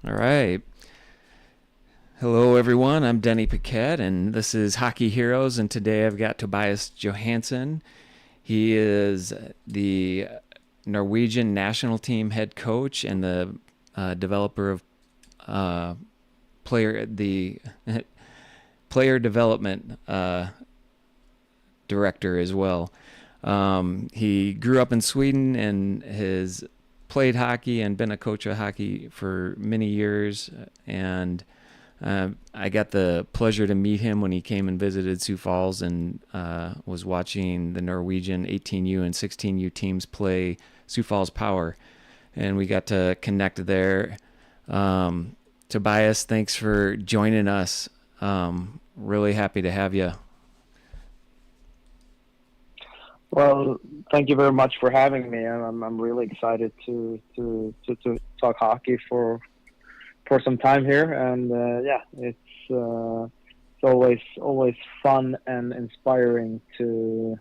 All right. Hello, everyone. I'm Denny Paquette, and this is Hockey Heroes. And today I've got Tobias Johansson. He is the Norwegian national team head coach and the developer of the player development director as well. He grew up in Sweden and has played hockey and been a coach of hockey for many years. And I got the pleasure to meet him when he came and visited Sioux Falls and was watching the Norwegian 18U and 16U teams play Sioux Falls Power. And we got to connect there. Tobias, thanks for joining us. Really happy to have you. Well, thank you very much for having me. I'm really excited to talk hockey for some time here, and it's always fun and inspiring to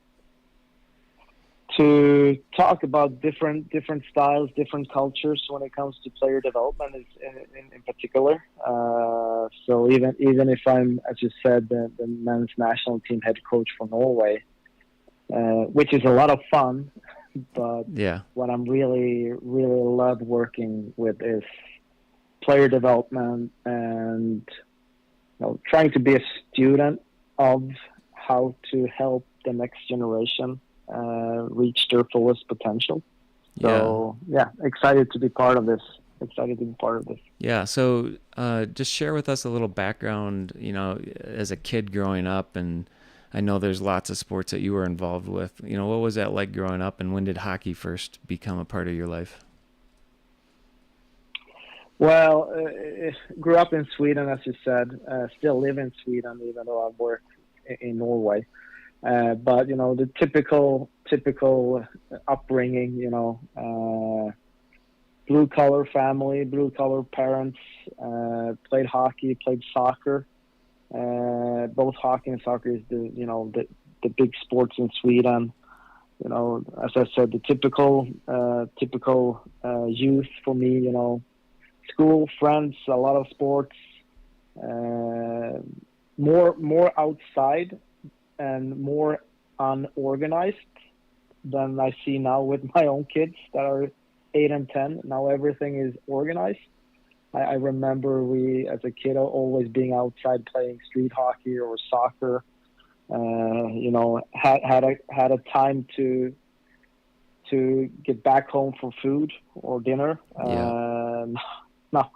talk about different styles, different cultures when it comes to player development in particular. So even if I'm, as you said, the men's national team head coach for Norway, which is a lot of fun, but Yeah. what I'm really love working with is player development and trying to be a student of how to help the next generation reach their fullest potential. So excited to be part of this. Yeah. So just share with us a little background, as a kid growing up, and I know there's lots of sports that you were involved with. What was that like growing up, and when did hockey first become a part of your life? Well, grew up in Sweden, as you said. Still live in Sweden, even though I work in Norway. But the typical upbringing. Blue collar family, blue collar parents. Played hockey, played soccer. Both hockey and soccer is the big sports in Sweden. As I said, the typical youth for me. School, friends, a lot of sports. More outside and more unorganized than I see now with my own kids that are 8 and 10. Now everything is organized. I remember we, as a kid, always being outside playing street hockey or soccer. Had a time to get back home for food or dinner. Now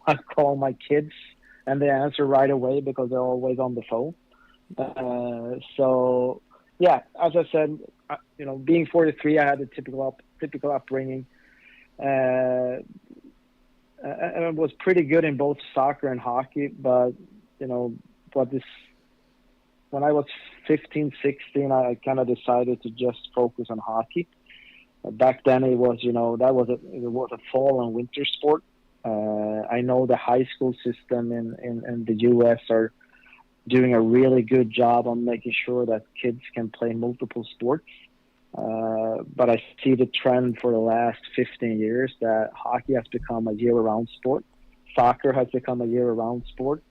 I call my kids and they answer right away because they're always on the phone. So as I said, being 43, I had a typical upbringing. And it was pretty good in both soccer and hockey, but when I was 15, 16, I kind of decided to just focus on hockey. Back then it was, it was a fall and winter sport. I know the high school system in the U.S. are doing a really good job on making sure that kids can play multiple sports. But I see the trend for the last 15 years that hockey has become a year-round sport. Soccer has become a year-round sport.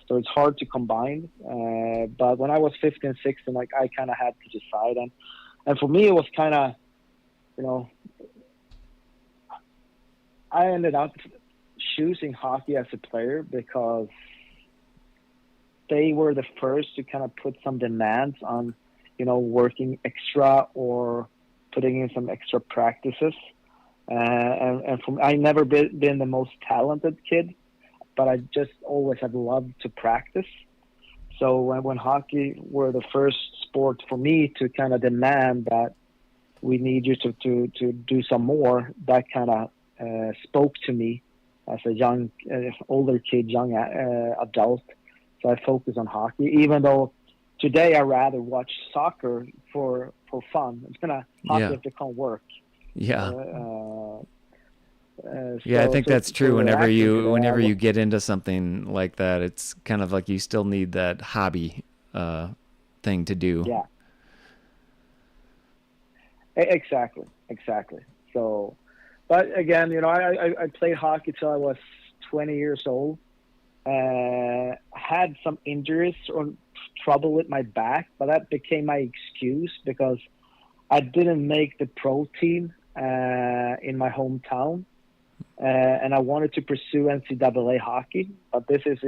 So it's hard to combine. But when I was 15, 16, I kind of had to decide. And for me, it was kind of, I ended up choosing hockey as a player because they were the first to kind of put some demands on, working extra or putting in some extra practices. And I never been the most talented kid, but I just always have loved to practice. So when hockey were the first sport for me to kind of demand that we need you to do some more, that kind of spoke to me as a older kid, young adult. So I focus on hockey, even though today I rather watch soccer for fun. It's gonna hockey has become work. Yeah. I think that's true. Whenever you get into something like that, it's kind of like you still need that hobby thing to do. Yeah. Exactly. So, but again, I played hockey till I was 20 years old, had some injuries or trouble with my back, but that became my excuse because I didn't make the pro team in my hometown, and I wanted to pursue NCAA hockey. But this is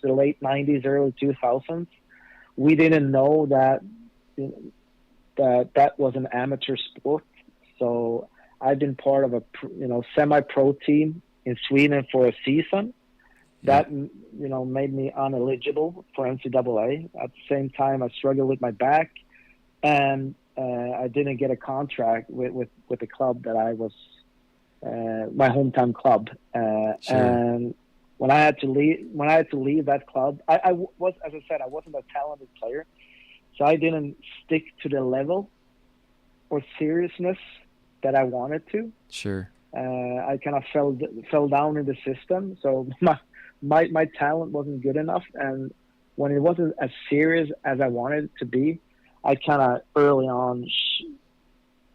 the late 90s, early 2000s. We didn't know that was an amateur sport. So I've been part of a semi-pro team in Sweden for a season. That made me ineligible for NCAA. At the same time, I struggled with my back, and I didn't get a contract with the club that I was, my hometown club. Sure. And when I had to leave that club, I was, as I said, I wasn't a talented player, so I didn't stick to the level or seriousness that I wanted to. Sure. I kind of fell down in the system, so my talent wasn't good enough, and when it wasn't as serious as I wanted it to be, I kind of early on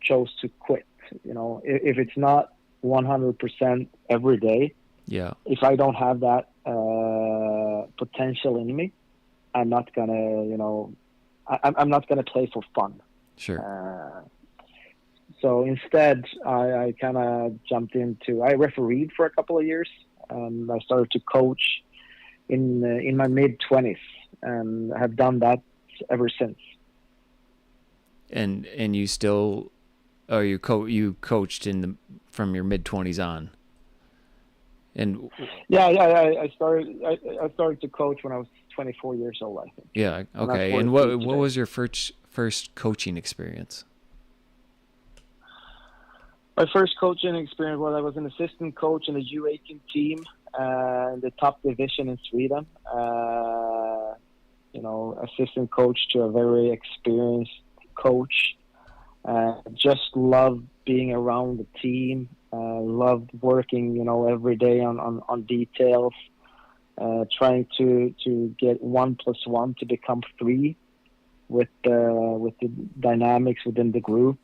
chose to quit. If it's not 100% every day, if I don't have that potential in me, I'm not gonna, I'm not gonna play for fun. Sure. So instead, I kind of jumped into. I refereed for a couple of years, and I started to coach in my mid-20s, and have done that ever since. And you still, you coached from your mid-20s on. And I started to coach when I was 24 years old, I think. Yeah. Okay. And what was your first coaching experience? My first coaching experience was I was an assistant coach in the U18 team in the top division in Sweden. Assistant coach to a very experienced coach. Just loved being around the team. Loved working, every day on details. Trying to get 1 + 1 to become 3 with the dynamics within the group.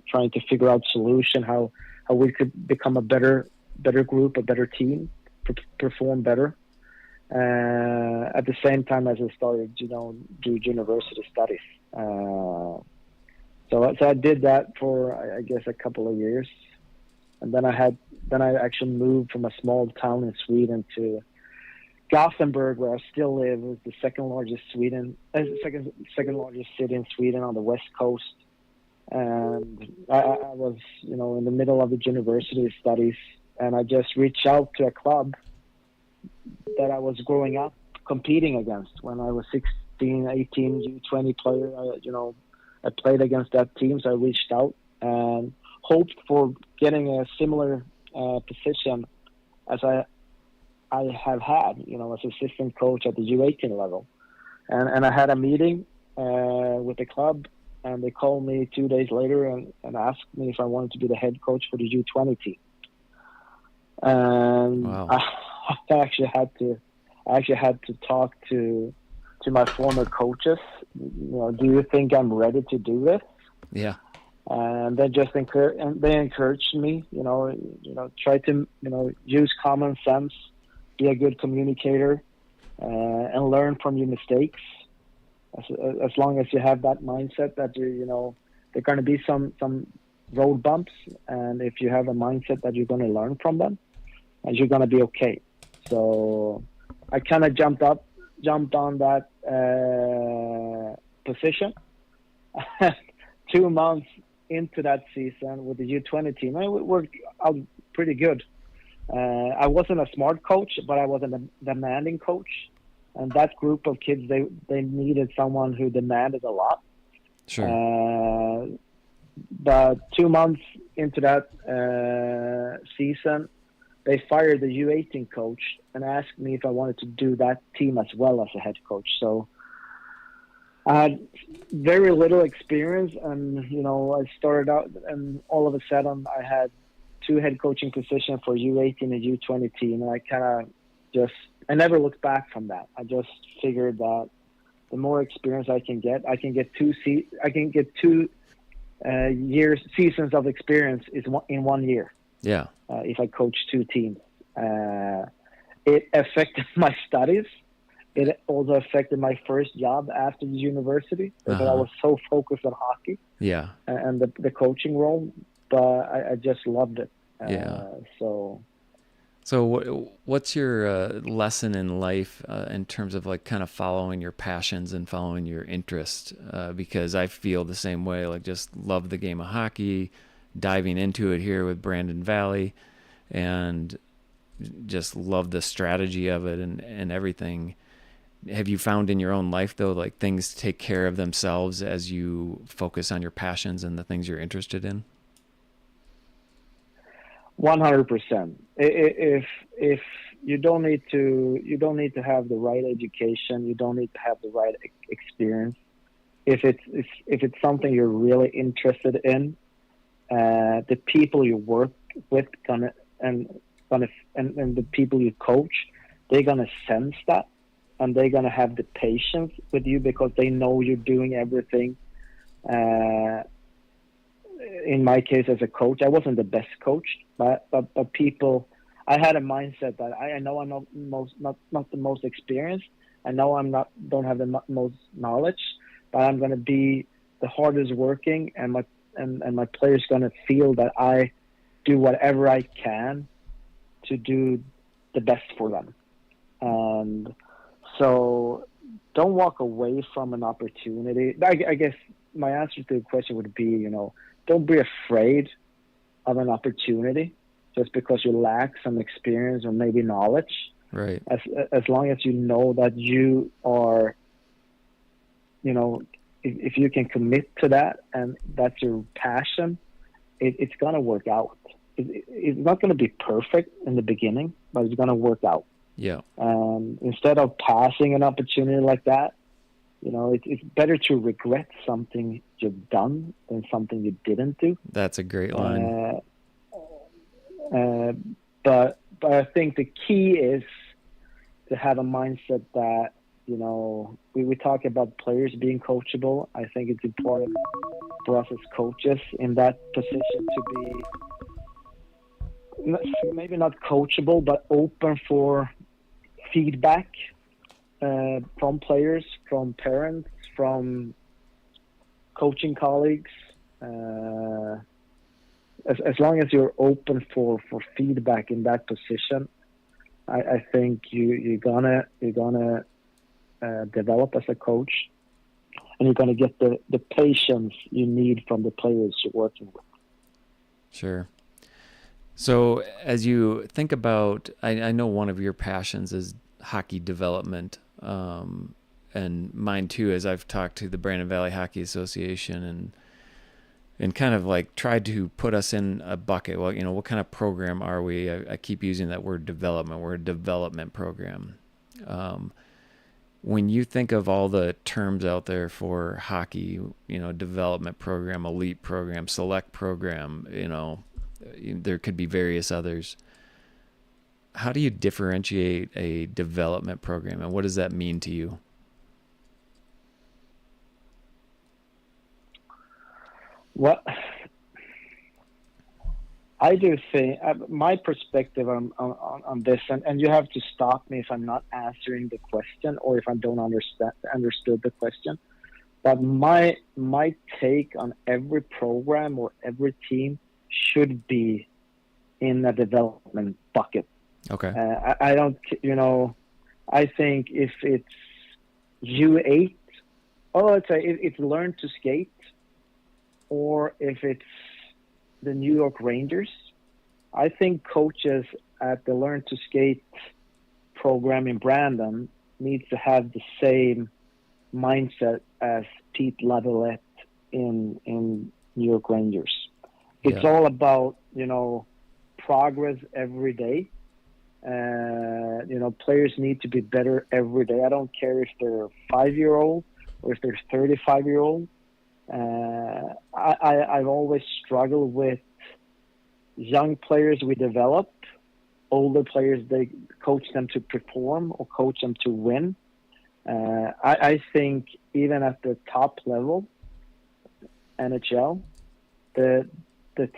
Trying to figure out solution how we could become a better group, a better team, perform better. At the same time as I started, do university studies. So I did that for I guess a couple of years, and then I actually moved from a small town in Sweden to Gothenburg, where I still live. It's the second largest city in Sweden on the west coast. And I was, in the middle of the university studies, and I just reached out to a club that I was growing up competing against when I was 16, 18, U20 player. I played against that team, so I reached out and hoped for getting a similar position as I have had, as assistant coach at the U18 level. And I had a meeting with the club, and they called me 2 days later and asked me if I wanted to be the head coach for the U20 team. And wow. I actually had to talk to my former coaches. Do you think I'm ready to do this? Yeah. And they just encouraged me. Try to use common sense, be a good communicator, and learn from your mistakes. As long as you have that mindset that there are going to be some road bumps, and if you have a mindset that you're going to learn from them, and you're going to be okay. So I kind of jumped on that position. 2 months into that season with the U20 team, I worked out pretty good. I wasn't a smart coach, but I was a demanding coach. And that group of kids, they needed someone who demanded a lot. Sure. But 2 months into that season, they fired the U18 coach and asked me if I wanted to do that team as well as a head coach. So I had very little experience, and I started out, and all of a sudden I had 2 head coaching positions for U18 and U20 team, and I never looked back from that. I just figured that the more experience I can get 2 seasons of experience in 1 year. Yeah. If I coach 2 teams, It affected my studies. It also affected my first job after the university because I was so focused on hockey and the coaching role, but I just loved it. So what's your lesson in life in terms of like kind of following your passions and following your interest? Because I feel the same way, like just love the game of hockey, diving into it here with Brandon Valley, and just love the strategy of it and everything. Have you found in your own life, though, like things take care of themselves as you focus on your passions and the things you're interested in? 100%. If you don't need to have the right education, you don't need to have the right experience. If it's something you're really interested in, the people you work with and the people you coach, they're gonna sense that, and they're gonna have the patience with you because they know you're doing everything. In my case, as a coach, I wasn't the best coach, but people, I had a mindset that I know I'm not the most experienced. I know don't have the most knowledge, but I'm gonna be the hardest working, and my players gonna feel that I do whatever I can to do the best for them. And so don't walk away from an opportunity. I guess my answer to the question would be, don't be afraid of an opportunity just because you lack some experience or maybe knowledge. Right. As long as you know that you are, if you can commit to that and that's your passion, it's going to work out. It's not going to be perfect in the beginning, but it's going to work out. Yeah. Instead of passing an opportunity like that, it's better to regret something you've done than something you didn't do. That's a great line. But I think the key is to have a mindset that, we talk about players being coachable. I think it's important for us as coaches in that position to be maybe not coachable, but open for feedback from players, from parents, from coaching colleagues. As long as you're open for feedback in that position, I think you're gonna develop as a coach, and you're gonna get the patience you need from the players you're working with. Sure. So as you think about, I know one of your passions is hockey development, and mine too, as I've talked to the Brandon Valley Hockey Association and kind of like tried to put us in a bucket. Well, what kind of program are we? I keep using that word development. We're a development program. When you think of all the terms out there for hockey, development program, elite program, select program, there could be various others. How do you differentiate a development program, and what does that mean to you? Well, I do think my perspective on this, and you have to stop me if I'm not answering the question or if I don't understood the question. But my take on every program or every team should be in a development bucket. Okay. I don't, I think if it's U8, it's learn to skate, or if it's the New York Rangers, I think coaches at the Learn to Skate program in Brandon needs to have the same mindset as Pete Laviolette in New York Rangers. It's all about, progress every day. Players need to be better every day. I don't care if they're 5-year-old or if they're 35-year-old. I've always struggled with young players we develop, older players, they coach them to perform or coach them to win. I think even at the top level, NHL, the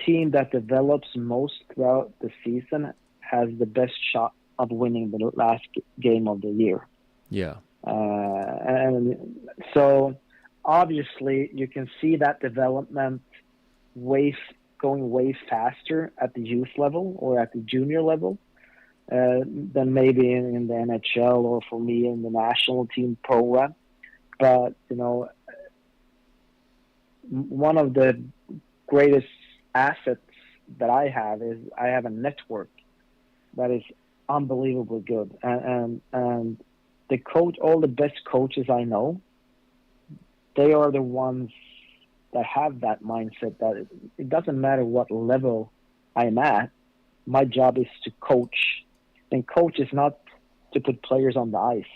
team that develops most throughout the season has the best shot of winning the last game of the year. Yeah. And so obviously you can see that development going way faster at the youth level or at the junior level than maybe in the NHL or for me in the national team program. But, one of the greatest assets that I have is I have a network that is unbelievably good. And the coach, all the best coaches I know, they are the ones that have that mindset that it doesn't matter what level I'm at. My job is to coach. And coach is not to put players on the ice.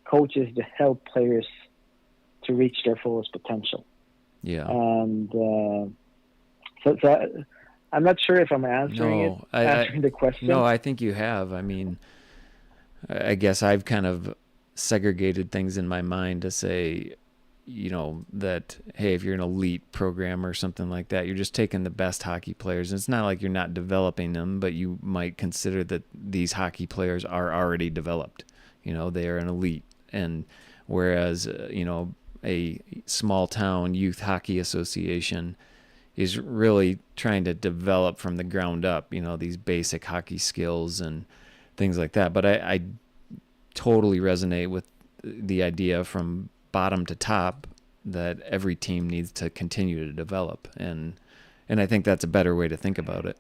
Coach is to help players to reach their fullest potential. Yeah. And so I'm not sure if I'm answering the question. No, I think you have. I mean, I guess I've kind of segregated things in my mind to say, that, hey, if you're an elite program or something like that, you're just taking the best hockey players. And it's not like you're not developing them, but you might consider that these hockey players are already developed. They are an elite. And whereas, a small town youth hockey association is really trying to develop from the ground up, these basic hockey skills and things like that. But I totally resonate with the idea from bottom to top that every team needs to continue to develop. And I think that's a better way to think about it.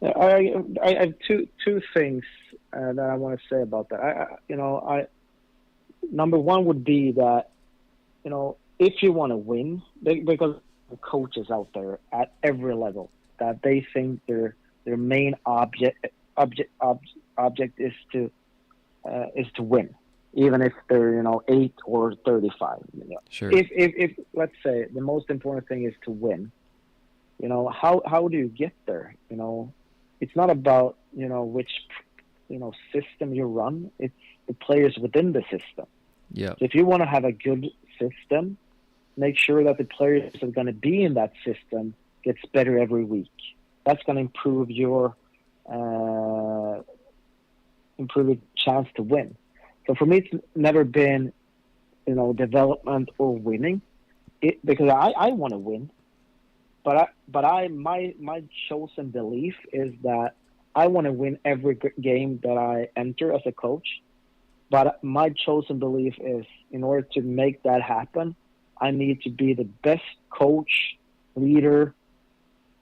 I have two things that I want to say about that. Number one would be that, if you want to win, because the coaches out there at every level that they think their main object is to win, even if they're 8 or 35. Sure. If let's say the most important thing is to win, how do you get there? It's not about which system you run. It's the players within the system. Yeah. So if you want to have a good system, make sure that the players that are going to be in that system gets better every week. That's going to improve your chance to win. So for me, it's never been, development or winning. Because I want to win, but my chosen belief is that I want to win every game that I enter as a coach. But my chosen belief is, in order to make that happen, I need to be the best coach, leader,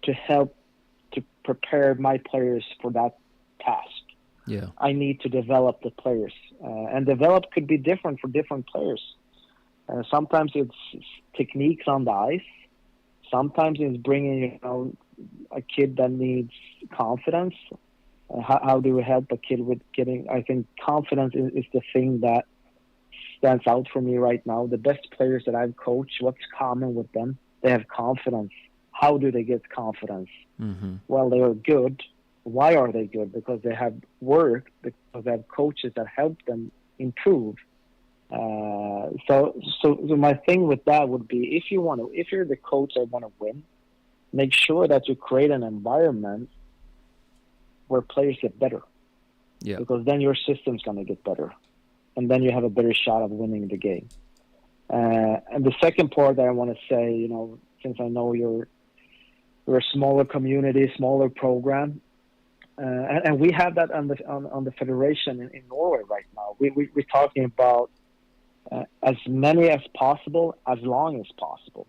to help to prepare my players for that task. Yeah. I need to develop the players, and develop could be different for different players. Sometimes it's techniques on the ice. Sometimes it's bringing, a kid that needs confidence. How do we help a kid with getting? I think confidence is the thing that stands out for me right now. The best players that I've coached, what's common with them? They have confidence. How do they get confidence? Mm-hmm. Well, they are good. Why are they good? Because they have work, because they have coaches that help them improve. So my thing with that would be, if you're the coach that want to win, make sure that you create an environment where players get better. Yeah. Because then your system's going to get better, and then you have a better shot of winning the game. And the second part that I want to say, since I know you're a smaller community, smaller program, and we have that on the federation in Norway right now. We're talking about as many as possible, as long as possible.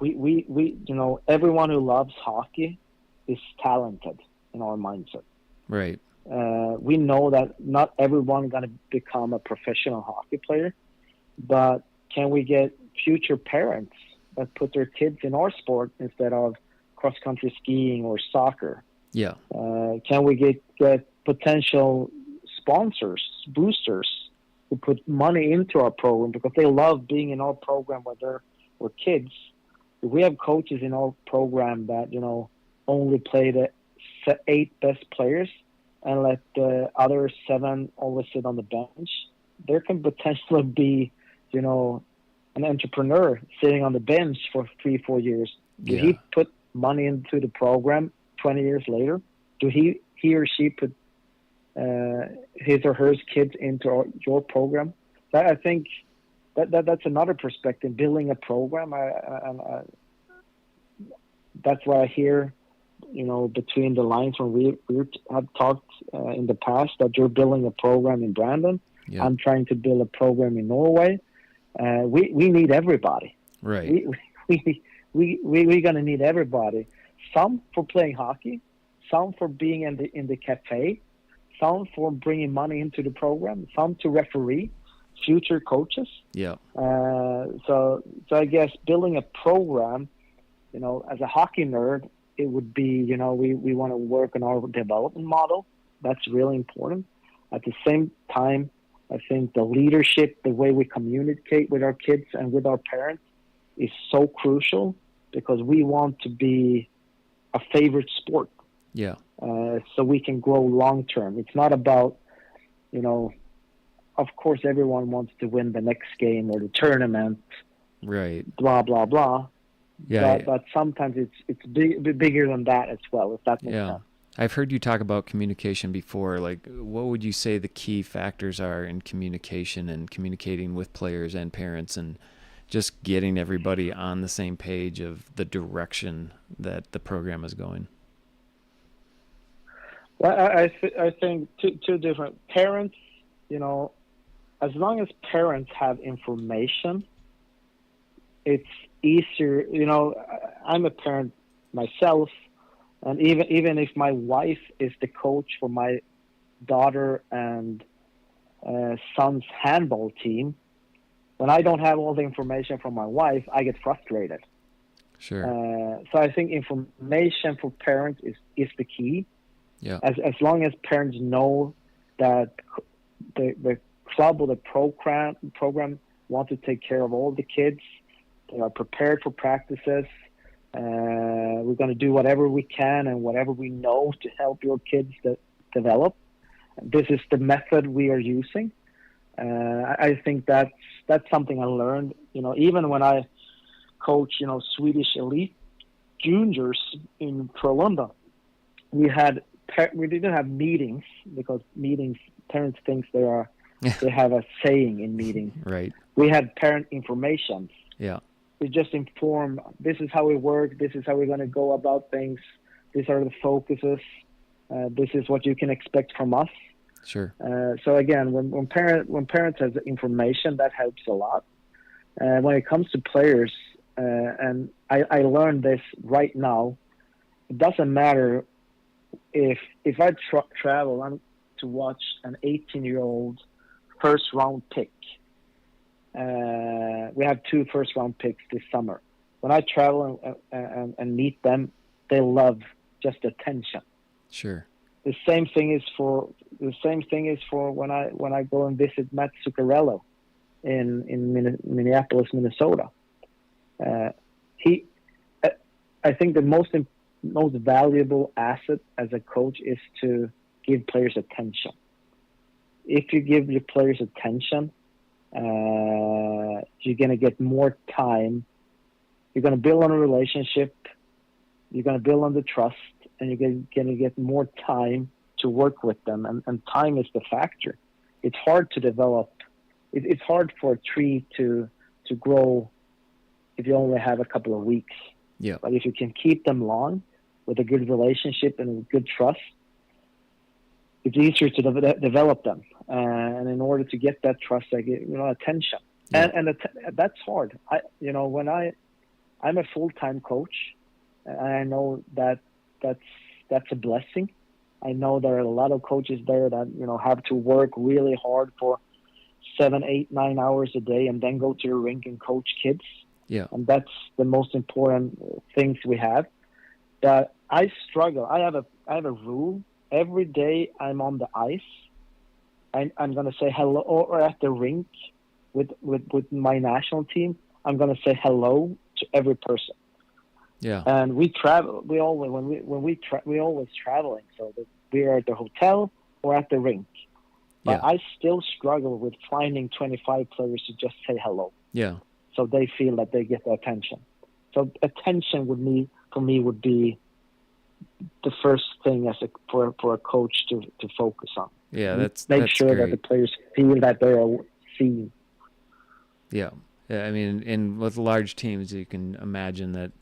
We everyone who loves hockey is talented in our mindset. Right. We know that not everyone going to become a professional hockey player, but can we get future parents that put their kids in our sport instead of cross-country skiing or soccer? Yeah. Can we get potential sponsors, boosters, who put money into our program because they love being in our program where we're kids? We have coaches in our program that, only play the 8 best players and let the other 7 always sit on the bench. There can potentially be, an entrepreneur sitting on the bench for 3-4 years. Yeah. He put money into the program 20 years later? Do he or she put his or her kids into your program? I think that's another perspective. Building a program, that's what I hear. Between the lines when we have talked in the past, that you're building a program in Brandon. Yeah. I'm trying to build a program in Norway. We need everybody. Right. We're gonna need everybody. Some for playing hockey, some for being in the cafe, some for bringing money into the program, some to referee, future coaches. Yeah. So I guess building a program, as a hockey nerd, it would be, we want to work on our development model. That's really important. At the same time, I think the leadership, the way we communicate with our kids and with our parents is so crucial, because we want to be a favorite sport. Yeah. So we can grow long term. It's not about, of course, everyone wants to win the next game or the tournament. Right. Blah, blah, blah. Yeah. But sometimes it's bigger than that as well, if that makes sense. I've heard you talk about communication before. Like, what would you say the key factors are in communication and communicating with players and parents, and just getting everybody on the same page of the direction that the program is going? Well, I think two different parents, as long as parents have information, it's easier. I'm a parent myself, and even if my wife is the coach for my daughter and son's handball team, when I don't have all the information from my wife, I get frustrated. Sure. So I think information for parents is the key. Yeah. As long as parents know that the club or the program want to take care of all the kids, they are prepared for practices. We're going to do whatever we can and whatever we know to help your kids develop. This is the method we are using. I think that's something I learned. Even when I coach, Swedish elite juniors in Frölunda, we didn't have meetings, because parents think they have a saying in meetings. Right. We had parent information. Yeah. We just inform, this is how we work, this is how we're going to go about things, these are the focuses, this is what you can expect from us. Sure. So again, when parents have information, that helps a lot. When it comes to players, and I learned this right now, it doesn't matter if I travel to watch an 18-year-old first-round pick. We have 2 first-round picks this summer. When I travel and meet them, they love just attention. Sure. The same thing is for when I go and visit Matt Zuccarello in Minneapolis, Minnesota. I think the most valuable asset as a coach is to give players attention. If you give your players attention, you're going to get more time. You're going to build on a relationship. You're going to build on the trust, and you're going to get more time to work with them. And time is the factor. It's hard to develop. It's hard for a tree to grow if you only have a couple of weeks. Yeah. But if you can keep them long with a good relationship and a good trust, it's easier to develop them. And in order to get that trust, I get attention. Yeah. And that's hard. When I'm a full-time coach, and I know that's a blessing. I know there are a lot of coaches there that have to work really hard for 7, 8, 9 hours a day, and then go to the rink and coach kids. Yeah. And that's the most important things we have. But I struggle. I have a rule. Every day I'm on the ice, I'm going to say hello, or at the rink with my national team, I'm going to say hello to every person. Yeah. And we travel. We always we always traveling, so that we are at the hotel or at the rink. But Yeah. I still struggle with finding 25 players to just say hello. Yeah. So they feel that they get the attention. So attention for me would be the first thing for a coach to focus on. Yeah, make that's sure great. that the players feel that they are seen. Yeah. Yeah, I mean, and with large teams, you can imagine that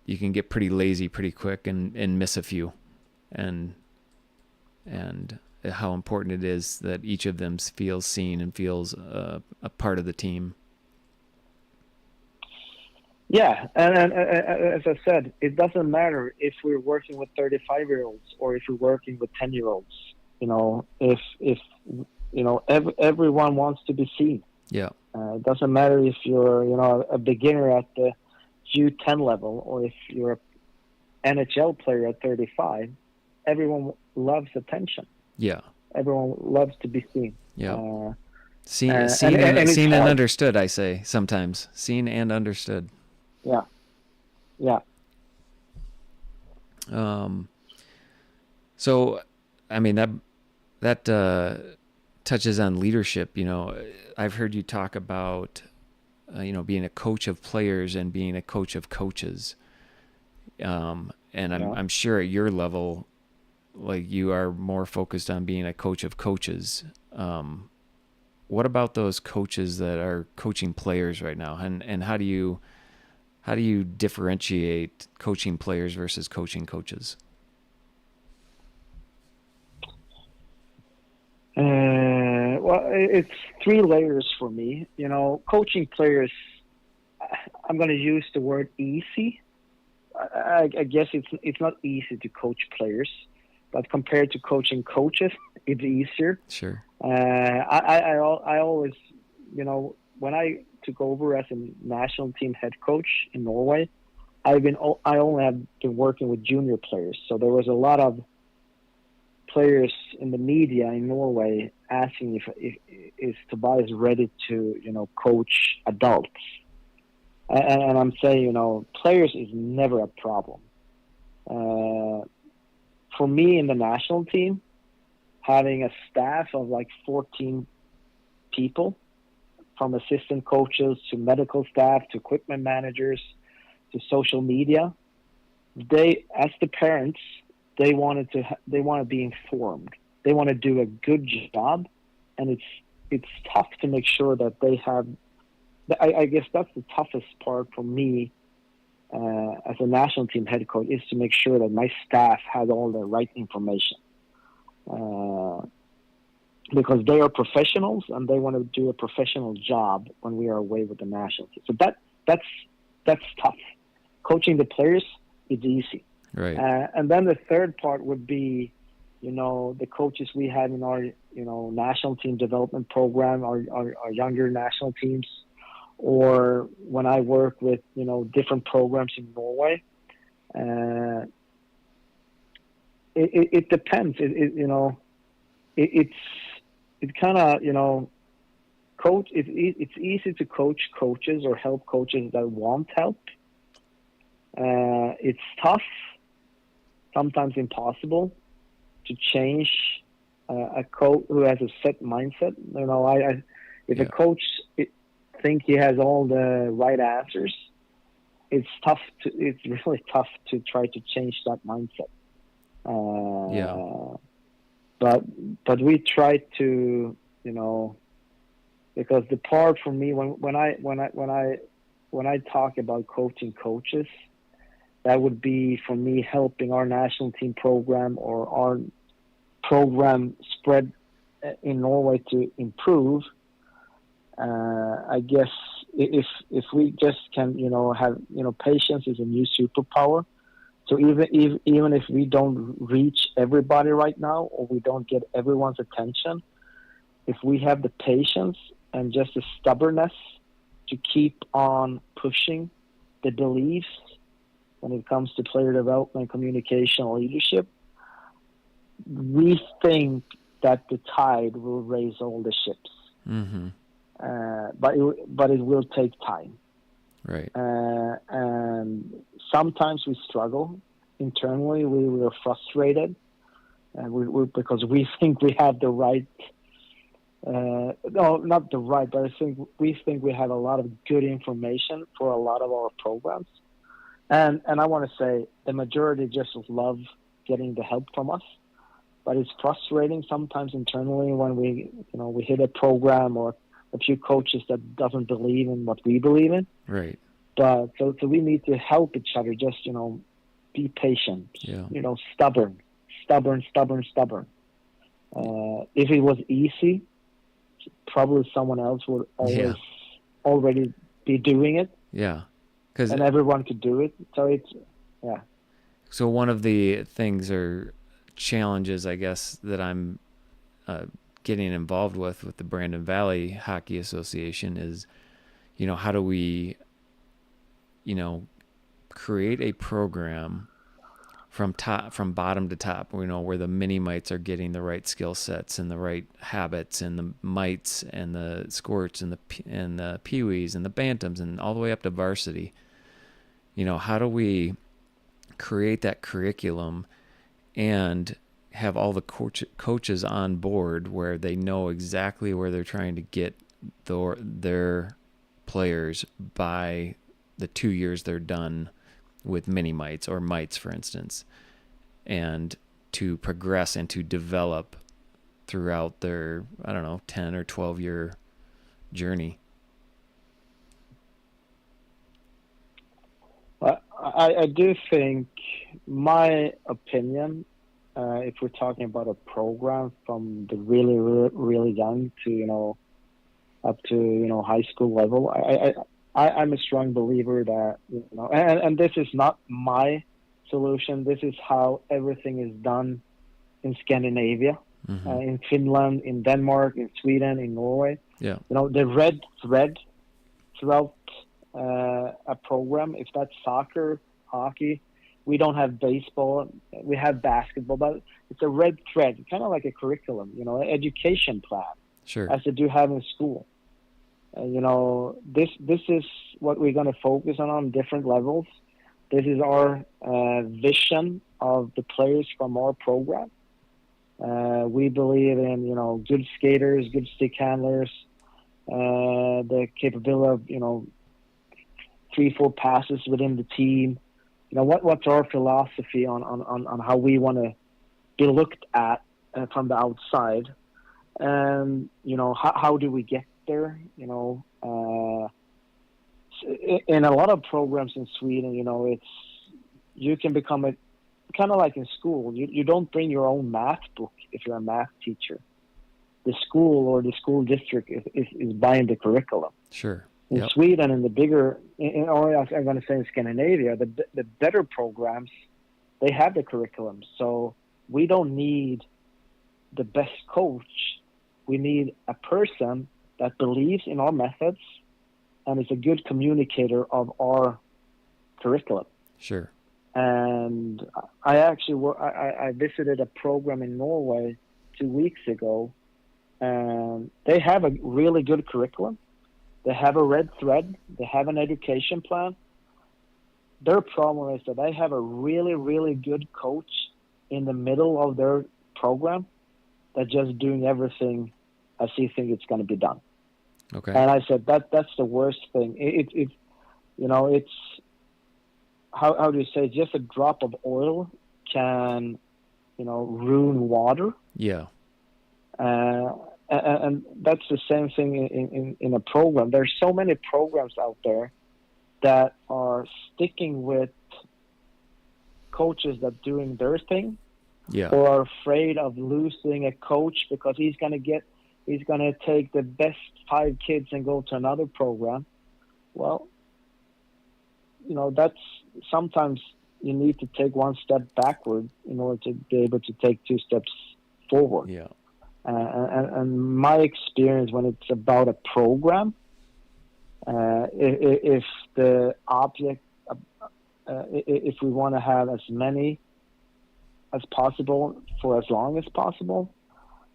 you can get pretty lazy pretty quick and miss a few, and how important it is that each of them feels seen and feels a part of the team. Yeah, and as I said, it doesn't matter if we're working with 35-year-olds or if we're working with 10-year-olds. If everyone wants to be seen. Yeah. It doesn't matter if you're a beginner at the U10 level or if you're an NHL player at 35. Everyone loves attention. Yeah. Everyone loves to be seen. Yeah. Seen and understood, I say sometimes. Seen and understood. Yeah. Yeah. So, I mean, that touches on leadership. I've heard you talk about, being a coach of players and being a coach of coaches. And I'm sure at your level, like, you are more focused on being a coach of coaches. What about those coaches that are coaching players right now? And how do you differentiate coaching players versus coaching coaches? Well, it's 3 layers for me. Coaching players, I'm going to use the word easy. I guess it's not easy to coach players, but compared to coaching coaches, it's easier. Sure. I always, when I took over as a national team head coach in Norway, I only have been working with junior players. So there was a lot of players in the media in Norway asking if is Tobias ready to coach adults, and I'm saying players is never a problem. For me in the national team, having a staff of like 14 people, from assistant coaches to medical staff to equipment managers to social media, as the parents, they want to be informed. They want to do a good job, and it's tough to make sure that they have. I guess that's the toughest part for me as a national team head coach, is to make sure that my staff has all the right information, because they are professionals and they want to do a professional job when we are away with the national team. So that's tough. Coaching the players is easy. Right. And then the third part would be, the coaches we have in our, national team development program, our younger national teams, or when I work with, different programs in Norway. It depends. It kind of, coach. It's easy to coach coaches or help coaches that want help. It's tough, sometimes impossible, to change a coach who has a set mindset. If a coach think he has all the right answers, it's really tough to try to change that mindset. But we try to, because the part for me when I talk about coaching coaches, that would be for me helping our national team program or our program spread in Norway to improve. I guess if we just can, have, patience is a new superpower. So even if we don't reach everybody right now, or we don't get everyone's attention, if we have the patience and just the stubbornness to keep on pushing the beliefs when it comes to player development, communication, leadership, we think that the tide will raise all the ships. Mm-hmm. But it will take time. Right. And sometimes we struggle internally. We are frustrated, and because we think we have the right. No, not the right, but we think we have a lot of good information for a lot of our programs, And I want to say the majority just love getting the help from us, but it's frustrating sometimes internally when we hit a program or a few coaches that doesn't believe in what we believe in. Right. But so we need to help each other. Just be patient. Yeah. Stubborn. If it was easy, probably someone else would already be doing it. Yeah. And everyone could do it. So it's, yeah. So one of the things or challenges, I guess, that I'm getting involved with the Brandon Valley Hockey Association is, how do we, create a program from bottom to top, where the mini mites are getting the right skill sets and the right habits, and the mites and the squirts and the peewees and the bantams and all the way up to varsity. How do we create that curriculum and have all the coaches on board where they know exactly where they're trying to get their players by the 2 years they're done with mini mites or mites, for instance, and to progress and to develop throughout their, 10 or 12 year journey? I do think, my opinion, if we're talking about a program from the really, really, really young to, up to, high school level, I'm a strong believer that, and this is not my solution. This is how everything is done in Scandinavia, in Finland, in Denmark, in Sweden, in Norway. Yeah. The red thread throughout a program, if that's soccer, hockey, we don't have baseball, we have basketball, but it's a red thread, kind of like a curriculum, an education plan, sure, as they do have in school. This is what we're going to focus on different levels. This is our vision of the players from our program. We believe in, good skaters, good stick handlers, the capability of, 3-4 passes within the team. What's our philosophy on how we want to be looked at from the outside, and how do we get there? In a lot of programs in Sweden, you can become a kind of like in school. You don't bring your own math book if you're a math teacher. The school or the school district is buying the curriculum. Sure. In Sweden, and the bigger, or I'm going to say in Scandinavia, the better programs, they have the curriculum. So we don't need the best coach. We need a person that believes in our methods and is a good communicator of our curriculum. Sure. And I actually I visited a program in Norway 2 weeks ago, and they have a really good curriculum. They have a red thread. They have an education plan. Their problem is that they have a really, really good coach in the middle of their program that's just doing everything as he thinks it's going to be done. Okay. And I said that's the worst thing. It's how do you say? Just a drop of oil can ruin water. Yeah. And that's the same thing in a program. There's so many programs out there that are sticking with coaches that doing their thing, or are afraid of losing a coach because he's going to take the best 5 kids and go to another program. Well, that's sometimes you need to take one step backward in order to be able to take 2 steps forward. Yeah. And my experience when it's about a program, if the object, if we want to have as many as possible for as long as possible,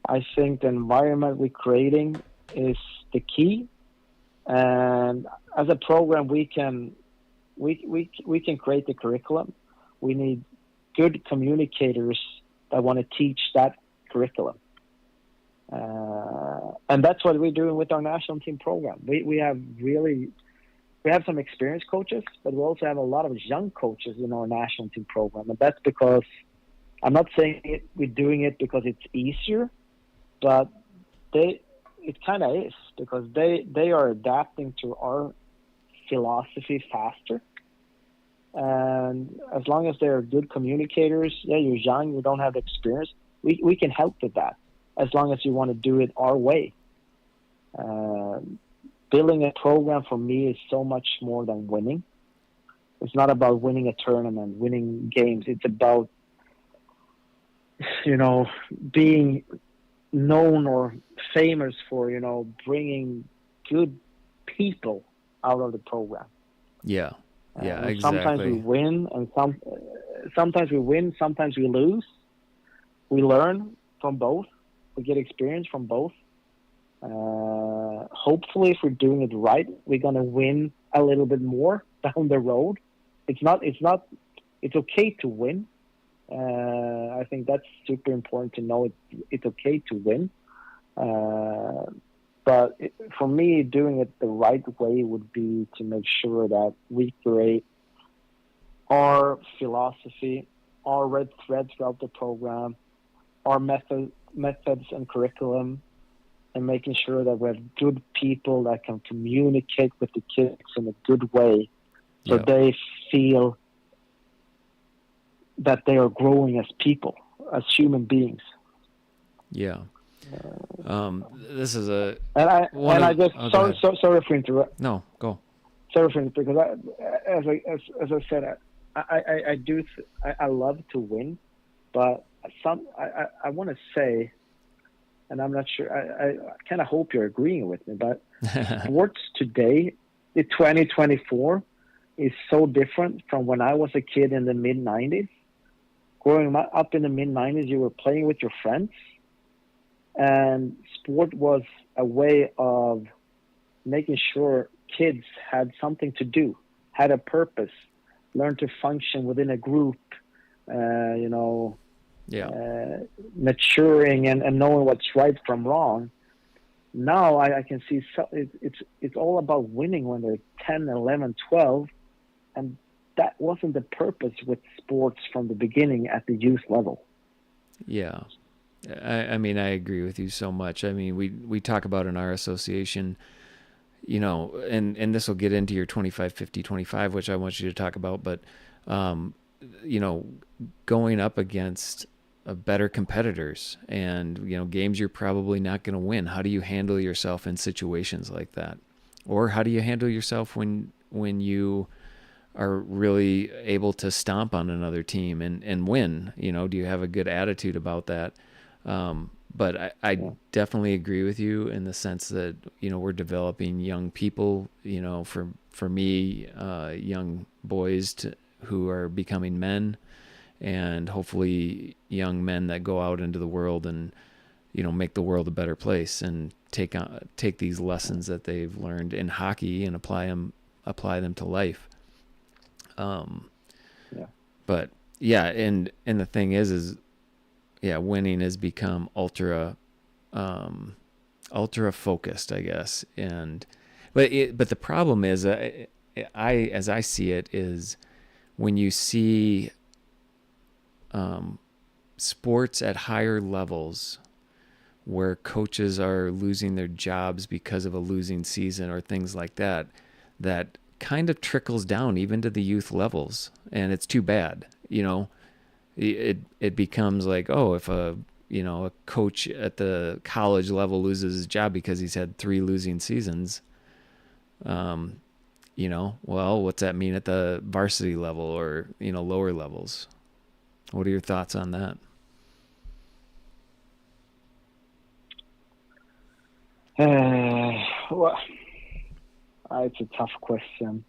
I think the environment we're creating is the key. And as a program, we can create the curriculum. We need good communicators that want to teach that curriculum. And that's what we're doing with our national team program. We have really we have some experienced coaches, but we also have a lot of young coaches in our national team program, and that's because I'm not saying we're doing it because it's easier, but it kind of is because they are adapting to our philosophy faster. And as long as they're good communicators, yeah, you're young, you don't have experience, we can help with that as long as you want to do it our way. Building a program for me is so much more than winning. It's not about winning a tournament, winning games. It's about, being known or famous for, bringing good people out of the program. Yeah. Yeah, exactly. Sometimes we win, and sometimes we win, sometimes we lose. We learn from both. We get experience from both. Hopefully, if we're doing it right, we're gonna win a little bit more down the road. It's okay to win. I think that's super important to know. It's okay to win. But for me, doing it the right way would be to make sure that we create our philosophy, our red thread throughout the program, our methods and curriculum, and making sure that we have good people that can communicate with the kids in a good way, so they feel that they are growing as people, as human beings. Yeah. This is a. Sorry for interrupting. No, go. Sorry for interrupting, because as I said, I love to win, but I want to say, and I'm not sure. I kind of hope you're agreeing with me, but sports today, in 2024, is so different from when I was a kid in the mid '90s. Growing up in the mid '90s, you were playing with your friends. And sport was a way of making sure kids had something to do, had a purpose, learned to function within a group, maturing and knowing what's right from wrong. Now I can see it's all about winning when they're 10, 11, 12, and that wasn't the purpose with sports from the beginning at the youth level. Yeah. I mean, I agree with you so much. I mean, we talk about in our association, and this will get into your 25-50-25, which I want you to talk about, but, going up against better competitors and, games you're probably not going to win. How do you handle yourself in situations like that? Or how do you handle yourself when you are really able to stomp on another team and win? Do you have a good attitude about that? But I definitely agree with you in the sense that, we're developing young people, for me, young boys who are becoming men, and hopefully young men that go out into the world and, make the world a better place and take these lessons that they've learned in hockey and apply them to life. But yeah. And the thing is, winning has become ultra focused, I guess. But the problem is, as I see it, is when you see sports at higher levels where coaches are losing their jobs because of a losing season or things like that, that kind of trickles down even to the youth levels, and it's too bad. It becomes like, if a coach at the college level loses his job because he's had 3 losing seasons, well, what's that mean at the varsity level or, lower levels? What are your thoughts on that? Well, it's a tough question.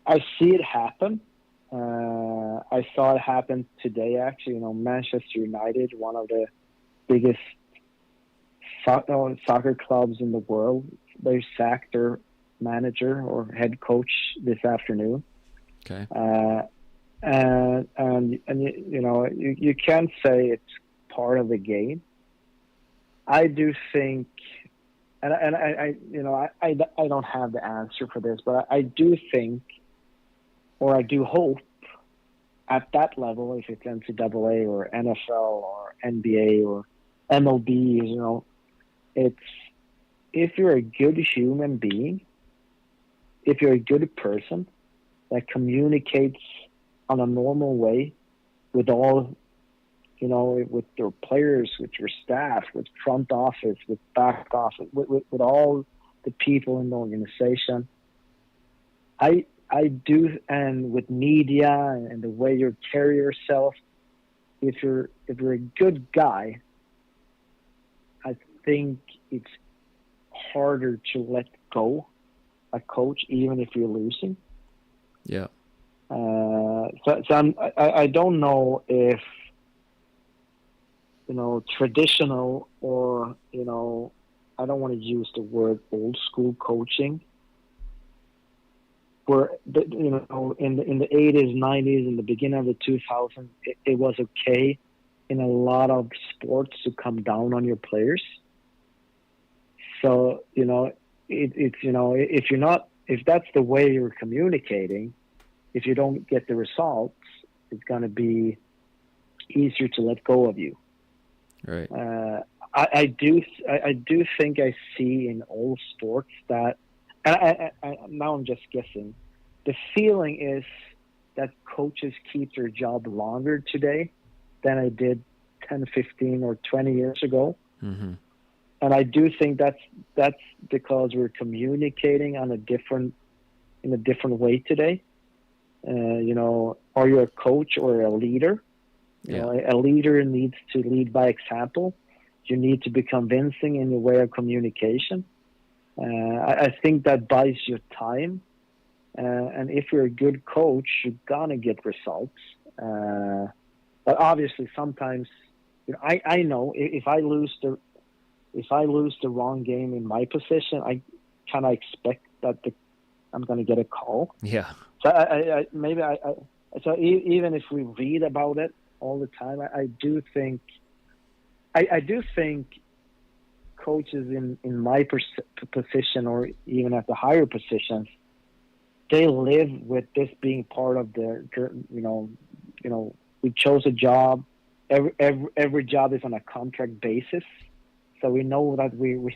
I see it happen. I saw it happen today, actually. Manchester United, one of the biggest soccer clubs in the world, they sacked their manager or head coach this afternoon. Okay. And you can't say it's part of the game. I do think I don't have the answer for this, but I do think, or I do hope, at that level, if it's NCAA or NFL or NBA or MLB, it's if you're a good human being, if you're a good person that communicates on a normal way with all, with your players, with your staff, with front office, with back office, with all the people in the organization, I do, and with media and the way you carry yourself, if you're a good guy, I think it's harder to let go a coach even if you're losing. Yeah. I don't know if traditional or I don't want to use the word old school coaching, where in the 80s, 90s, in the beginning of the 2000s, it was okay in a lot of sports to come down on your players. So if that's the way you're communicating, if you don't get the results, it's going to be easier to let go of you. Right. I do think I see in all sports that, and now I'm just guessing, the feeling is that coaches keep their job longer today than I did 10, 15, or 20 years ago. Mm-hmm. And I do think that's because we're communicating in a different way today. Are you a coach or a leader? A leader needs to lead by example. You need to be convincing in your way of communication. I think that buys you time. And if you're a good coach, you're gonna get results. But obviously, sometimes I know if I lose the wrong game in my position, I kind of expect that I'm going to get a call. Yeah. So so even if we read about it all the time, I do think coaches in my position or even at the higher positions, they live with this being part of their, we chose a job. Every job is on a contract basis. So we know that we're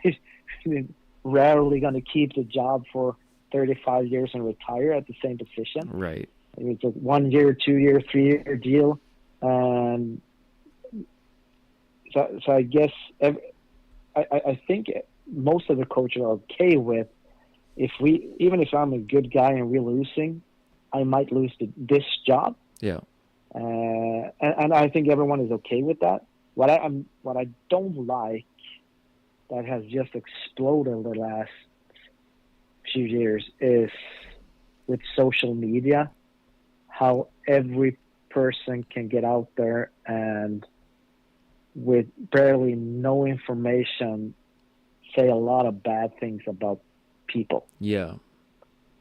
rarely going to keep the job for 35 years and retire at the same position. Right. It's a 1 year, 2 year, 3 year deal. So I guess I think most of the coaches are okay with even if I'm a good guy and we're losing, I might lose this job. Yeah. And I think everyone is okay with that. What I don't like that has just exploded the last few years is with social media, how every person can get out there and with barely no information say a lot of bad things about people. Yeah.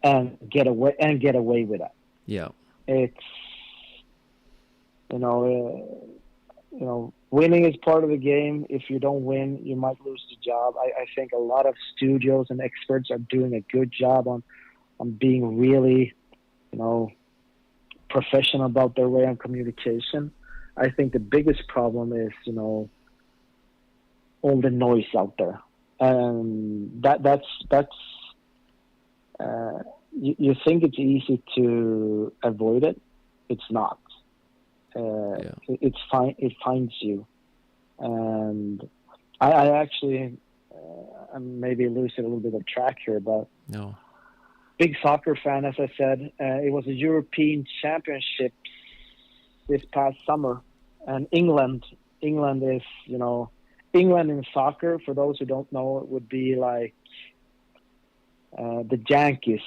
And get away with that. Yeah. It's winning is part of the game. If you don't win, you might lose the job. I think a lot of studios and experts are doing a good job on being really, professional about their way of communication. I think the biggest problem is, all the noise out there. And that's you think it's easy to avoid it. It's not. It's fine. It finds you. And I actually, I'm maybe losing a little bit of track here, but no. Big soccer fan, as I said. It was a European Championship this past summer, and England is, England in soccer. For those who don't know, it would be like the Yankees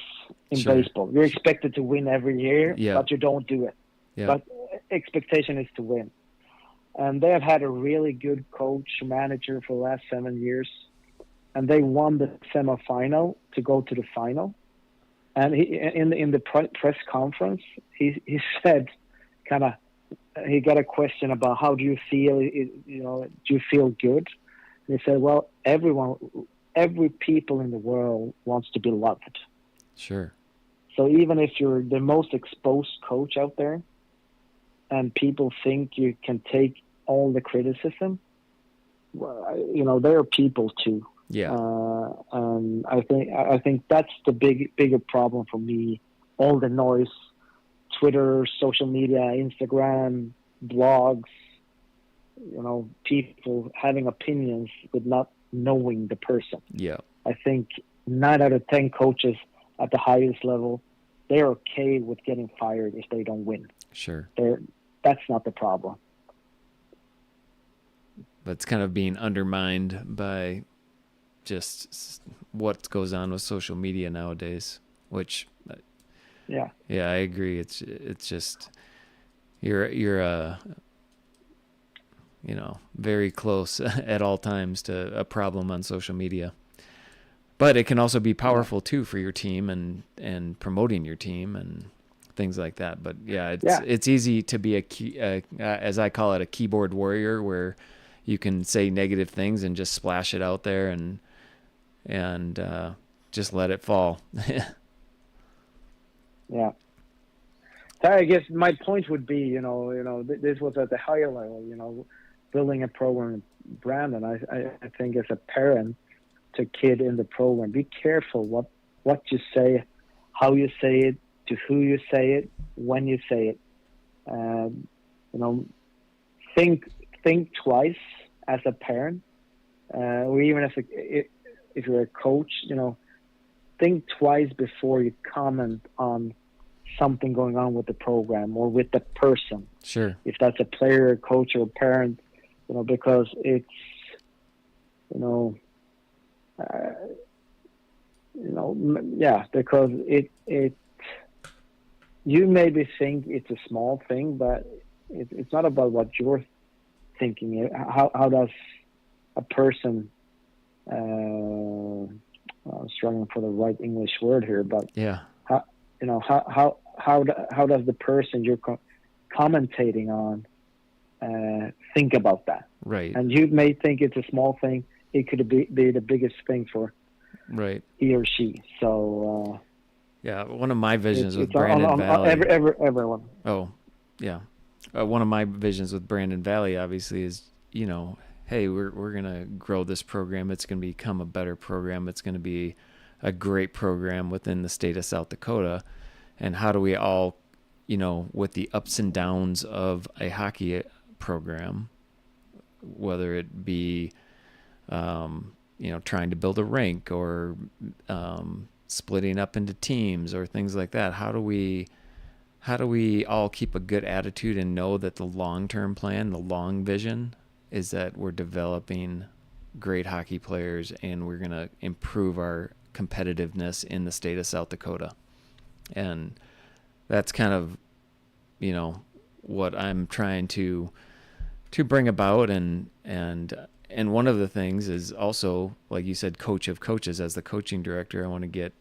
in baseball. You're expected to win every year, but you don't do it. Yeah. But expectation is to win. And they have had a really good coach, manager for the last 7 years. And they won the semifinal to go to the final. And in the press conference, he said, he got a question about how do you feel? Do you feel good? And he said, well, everyone every people in the world wants to be loved. Sure. So even if you're the most exposed coach out there, and people think you can take all the criticism, well, you know, there are people too. Yeah. And I think that's the bigger problem for me. All the noise, Twitter, social media, Instagram, blogs, you know, people having opinions with not knowing the person. Yeah. I think 9 out of 10 coaches at the highest level, they're okay with getting fired if they don't win. Sure. That's not the problem. But it's kind of being undermined by just what goes on with social media nowadays, which yeah, I agree. It's just you're you know, very close at all times to a problem on social media. But it can also be powerful too for your team and promoting your team and things like that. But it's easy to be as I call it, a keyboard warrior, where you can say negative things and just splash it out there and just let it fall. Yeah. I guess my point would be, you know, this was at the higher level, you know, building a program, Brandon. I think as a parent to kid in the program, be careful what you say, how you say it, to who you say it, when you say it. You know, think twice as a parent, or even as if you're a coach, you know, think twice before you comment on something going on with the program or with the person. Sure. If that's a player, a coach, or a parent, you know, because it's, you know, because it you maybe think it's a small thing, but it's not about what you're thinking. How does a person, I'm struggling for the right English word here, but yeah, how does the person you're commentating on think about that? Right. And you may think it's a small thing. It could be the biggest thing for right he or she. So one of my visions with Brandon Valley. Everyone. Oh, yeah. One of my visions with Brandon Valley, obviously, is, you know, hey, we're gonna grow this program. It's gonna become a better program. It's gonna be a great program within the state of South Dakota. And how do we all, you know, with the ups and downs of a hockey program, whether it be, you know, trying to build a rink or splitting up into teams or things like that. How do we all keep a good attitude and know that the long-term plan, the long vision, is that we're developing great hockey players and we're going to improve our competitiveness in the state of South Dakota. And that's kind of, you know, what I'm trying to bring about. And one of the things is also, like you said, coach of coaches. As the coaching director, I want to get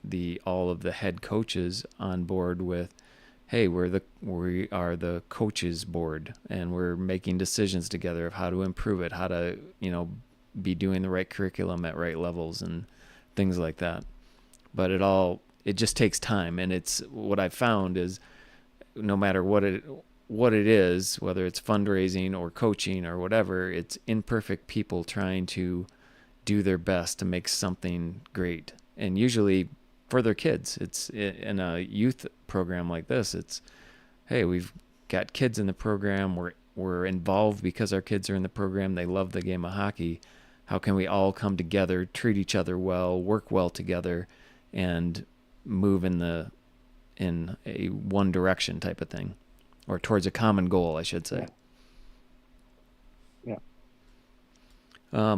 all of the head coaches on board with, hey, we are the coaches board, and we're making decisions together of how to improve it, how to, you know, be doing the right curriculum at right levels and things like that. But it just takes time. And it's what I've found is no matter what it is, whether it's fundraising or coaching or whatever, it's imperfect people trying to do their best to make something great. And usually for their kids, it's in a youth program like this. It's, hey, we've got kids in the program. We're involved because our kids are in the program. They love the game of hockey. How can we all come together, treat each other well, work well together, and move in a one direction type of thing, or towards a common goal, I should say. Yeah.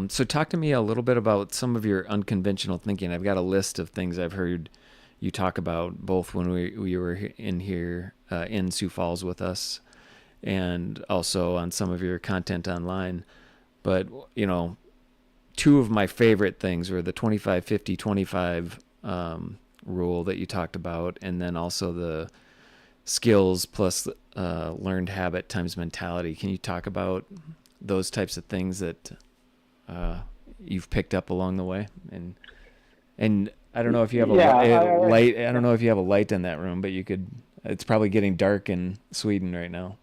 So talk to me a little bit about some of your unconventional thinking. I've got a list of things I've heard you talk about, both when we were in here in Sioux Falls with us, and also on some of your content online. But, you know, two of my favorite things were the 25-50-25 rule that you talked about, and then also the skills plus learned habit times mentality. Can you talk about those types of things that you've picked up along the way. And I don't know if you have a Yeah, light. I don't know if you have a light in that room, but you could. It's probably getting dark in Sweden right now.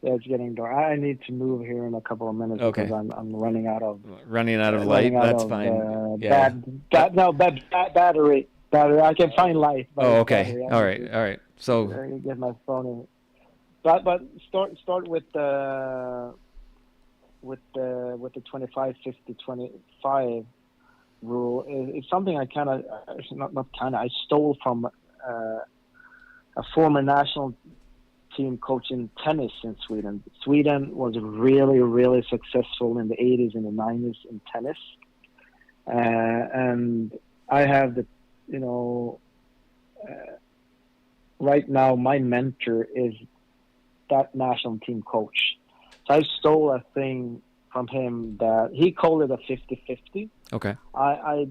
yeah, it's getting dark. I need to move here in a couple of minutes Okay. because I'm running out of Light. That's fine. Yeah. battery. I can find light, but Oh, it's okay. battery. All right. All right. So I need to get my phone in. But start with the 25-50-25 rule. It's something I kind of I stole from a former national team coach in tennis in Sweden. Sweden was really, really successful in the 80s and the 90s in tennis. And I have right now my mentor is that national team coach. So I stole a thing from him that he called it a 50-50. Okay. I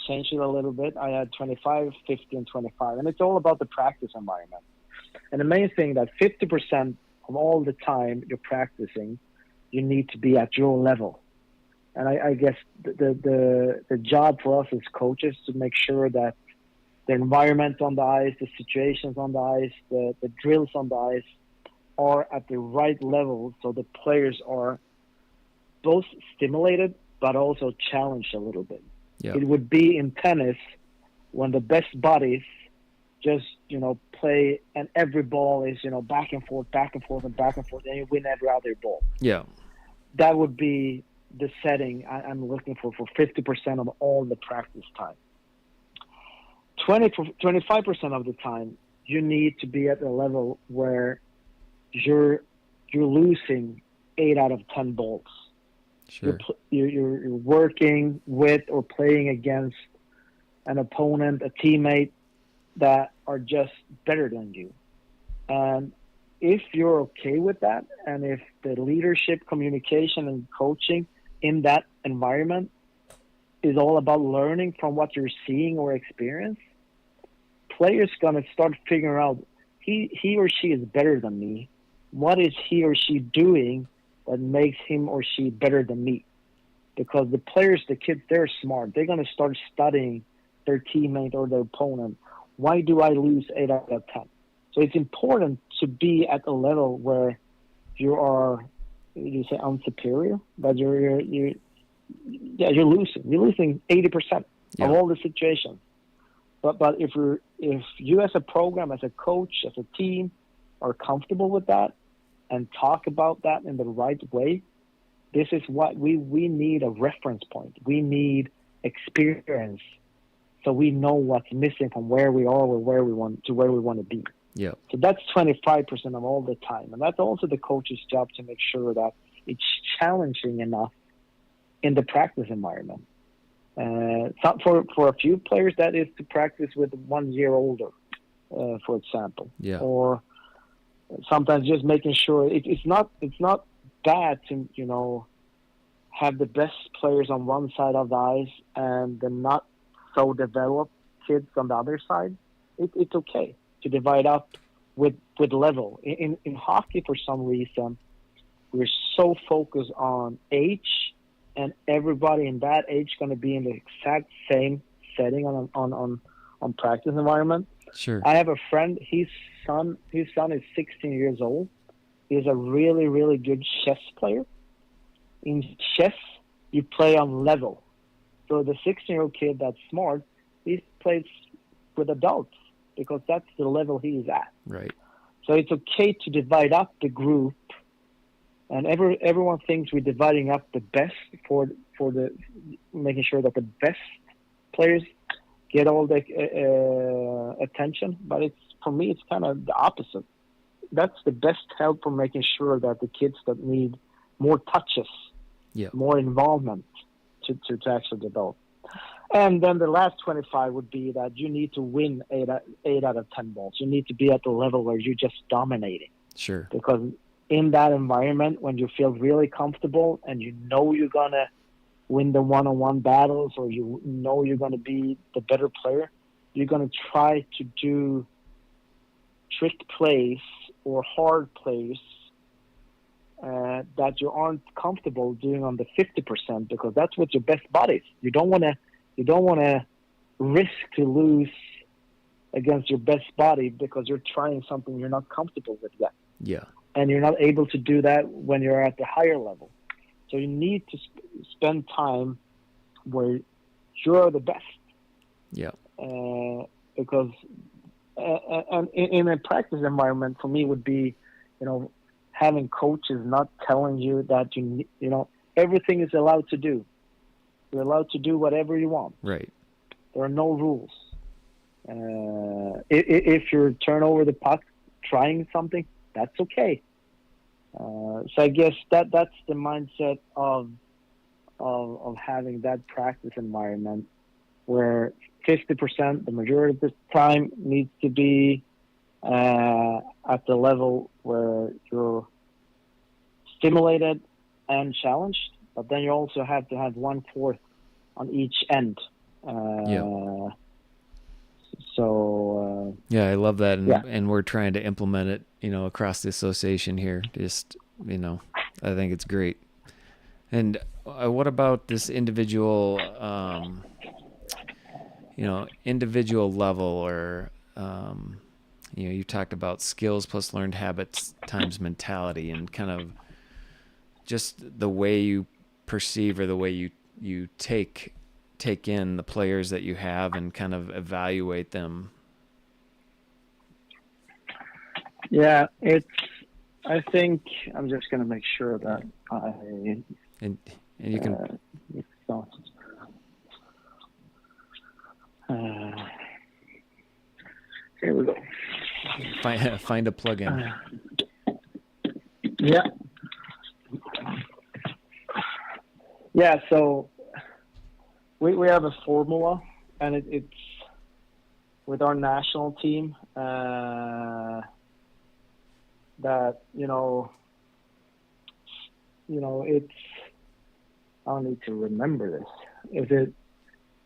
changed it a little bit. I had 25, 50, and 25. And it's all about the practice environment. And the main thing that 50% of all the time you're practicing, you need to be at your level. And I guess the job for us as coaches to make sure that the environment on the ice, the situations on the ice, the drills on the ice are at the right level so the players are both stimulated but also challenged a little bit. Yep. It would be in tennis when the best buddies just, play and every ball is, back and forth, and you win every other ball. Yeah. That would be the setting I'm looking for 50% of all the practice time. 25% of the time, you need to be at a level where you're losing 8 out of 10 balls. Sure. You're working with or playing against an opponent, a teammate that are just better than you. And if you're okay with that, and if the leadership, communication, and coaching in that environment is all about learning from what you're seeing or experience, players gonna start figuring out he or she is better than me. What is he or she doing that makes him or she better than me? Because the players, the kids, they're smart. They're gonna start studying their teammate or their opponent. Why do I lose 8 out of 10? So it's important to be at a level where you are, you say, unsuperior, but you're losing. You're losing 80% of all the situations. But if you as a program, as a coach, as a team, are comfortable with that and talk about that in the right way, this is what we need a reference point. We need experience, so we know what's missing from where we are or where we want to be. Yeah. So that's 25% of all the time, and that's also the coach's job to make sure that it's challenging enough in the practice environment. For a few players, that is to practice with 1 year older, for example. Yeah. Or sometimes just making sure it's not bad to have the best players on one side of the ice and the not so developed kids on the other side. It's okay to divide up with level. In hockey, for some reason, we're so focused on age, and everybody in that age going to be in the exact same setting on practice environment. Sure. I have a friend. His son is 16 years old. He's a really, really good chess player. In chess, you play on level. So the 16-year-old kid that's smart, he plays with adults because that's the level he is at. Right. So it's okay to divide up the group, and everyone thinks we're dividing up the best for the making sure that the best players get all the attention. But for me, it's kind of the opposite. That's the best help for making sure that the kids that need more touches, more involvement to actually develop. And then the last 25 would be that you need to win 8 out of 10 balls. You need to be at the level where you're just dominating. Sure. Because in that environment, when you feel really comfortable and you're going to win the one-on-one battles, or you're going to be the better player, you're going to try to do trick plays or hard plays that you aren't comfortable doing on the 50% because that's what your best body is. You don't want to risk to lose against your best body because you're trying something you're not comfortable with yet. Yeah. And you're not able to do that when you're at the higher level. So you need to spend time where you're the best. Yeah. Because and in a practice environment for me would be, having coaches not telling you that everything is allowed to do. You're allowed to do whatever you want. Right. There are no rules. If you turn over the puck trying something, that's okay. So I guess that's the mindset of having that practice environment where 50%, the majority of the time, needs to be at the level where you're stimulated and challenged, but then you also have to have 1/4 on each end. So yeah, I love that, and we're trying to implement it, across the association here. Just, I think it's great. And what about this individual, individual level, or you talked about skills plus learned habits times mentality, and kind of just the way you perceive or the way you take in the players that you have and kind of evaluate them. Yeah, I think I'm just going to make sure that and you can here we go. Find a plug-in. Yeah, so we have a formula, and it's with our national team that it's, I don't need to remember this.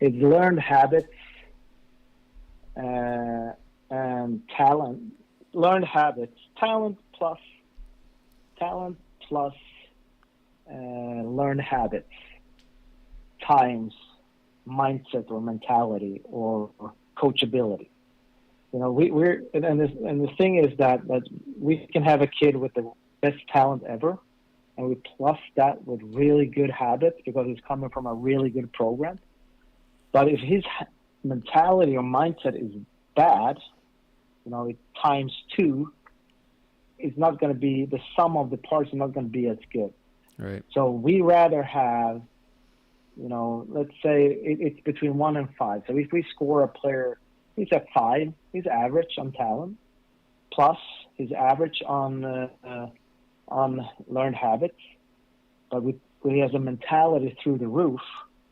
It's learned habits and talent. Learned habits, talent plus learned habits times mindset or mentality or coachability. The thing is that we can have a kid with the best talent ever, and we plus that with really good habits because he's coming from a really good program. But if his mentality or mindset is bad, it times 2, it's not going to be, the sum of the parts are not going to be as good. Right. So we rather have, let's say it's between 1 and 5. So if we score a player, he's at 5, he's average on talent, plus his average on learned habits, but when he has a mentality through the roof,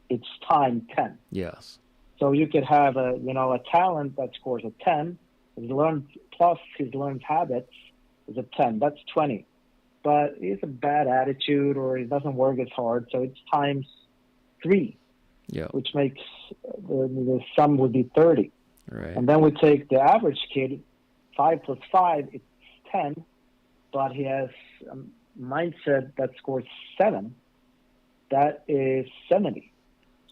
it's time 10. Yes. So you could have a talent that scores a 10, his learned plus his learned habits is a 10. That's 20. But he has a bad attitude or he doesn't work as hard, so it's times 3. Yeah. Which makes the sum would be 30. Right. And then we take the average kid, 5 plus 5, it's 10, but he has a mindset that scores 7. That is 70.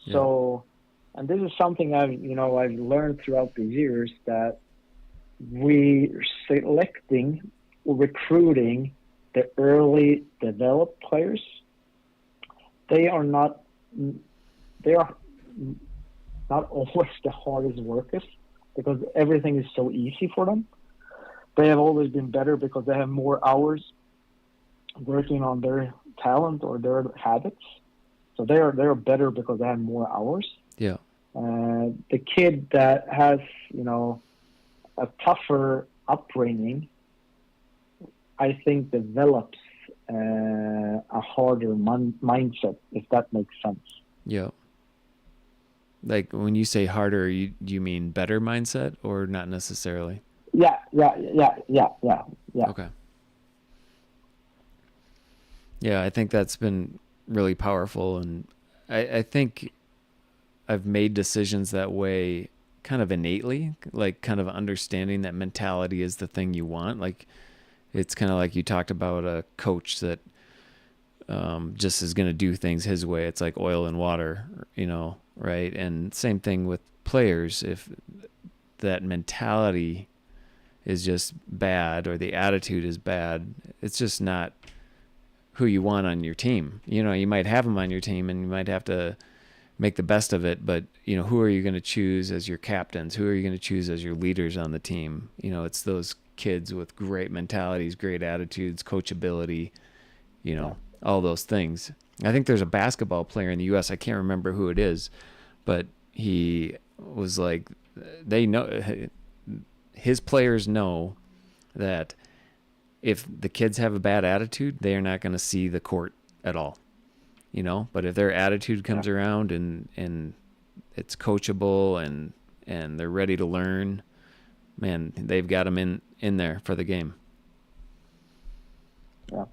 Yeah. So, and this is something I've learned throughout the years, that we're selecting or recruiting the early developed players. They are not always the hardest workers because everything is so easy for them. They have always been better because they have more hours working on their talent or their habits. So they're better because they have more hours. Yeah. The kid that has, a tougher upbringing, I think develops a harder mindset, if that makes sense. Yeah. Like when you say harder, do you mean better mindset or not necessarily? Yeah. Okay. Yeah, I think that's been really powerful, and I think I've made decisions that way kind of innately, like kind of understanding that mentality is the thing you want. Like it's kind of like you talked about a coach that just is going to do things his way. It's like oil and water, right? And same thing with players. If that mentality is just bad or the attitude is bad, it's just not who you want on your team. You might have them on your team and you might have to make the best of it, but who are you going to choose as your captains? Who are you going to choose as your leaders on the team? It's those kids with great mentalities, great attitudes, coachability, all those things. I think there's a basketball player in the US, I can't remember who it is, but he was like, they know, his players know that if the kids have a bad attitude, they are not going to see the court at all. But if their attitude comes around and it's coachable and they're ready to learn, man, they've got them in there for the game. Yeah.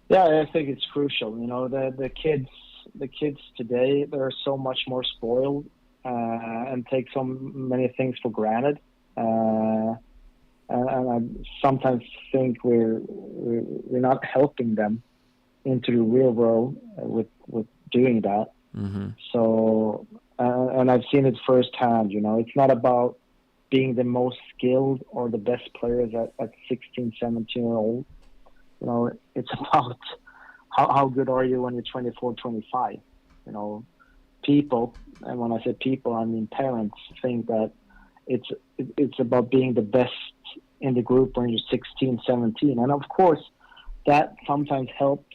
Yeah, I think it's crucial. The kids today, they're so much more spoiled and take so many things for granted. And I sometimes think we're not helping them into the real world with doing that. Mm-hmm. So, and I've seen it firsthand. It's not about being the most skilled or the best players at 16, 17 year old. It's about how good are you when you're 24, 25. People, and when I say people, I mean parents, think that it's about being the best in the group when you're 16, 17. And of course, that sometimes helps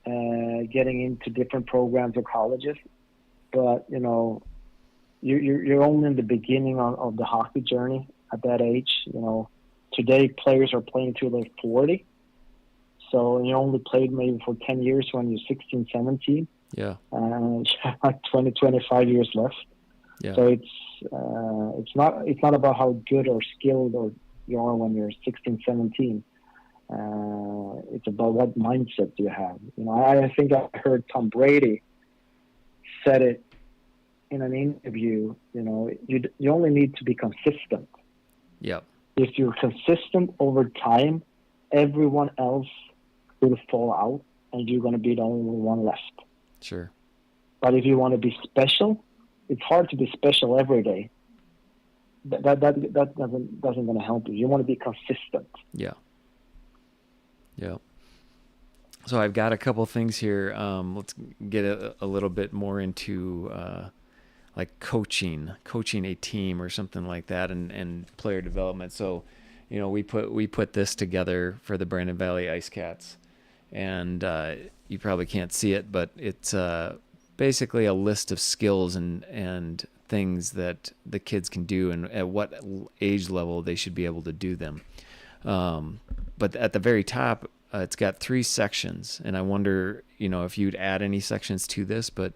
getting into different programs or colleges. But, you're only in the beginning of the hockey journey at that age. Today players are playing till they're 40. So you only played maybe for 10 years when you're 16, 17. Yeah. And like 20, 25 years left. Yeah. So it's not about how good or skilled or you are when you're 16, 17. It's about what mindset you have. I think I heard Tom Brady said it in an interview. You only need to be consistent. Yep. If you're consistent over time, everyone else will fall out, and you're going to be the only one left. Sure. But if you want to be special, it's hard to be special every day. That doesn't going to help you. You want to be consistent. Yeah. Yeah. So I've got a couple things here. Let's get a little bit more into like coaching a team or something like that, and player development. So, we put this together for the Brandon Valley Ice Cats, and you probably can't see it, but it's basically a list of skills and things that the kids can do and at what age level they should be able to do them. But at the very top, it's got 3 sections, and I wonder, if you'd add any sections to this, but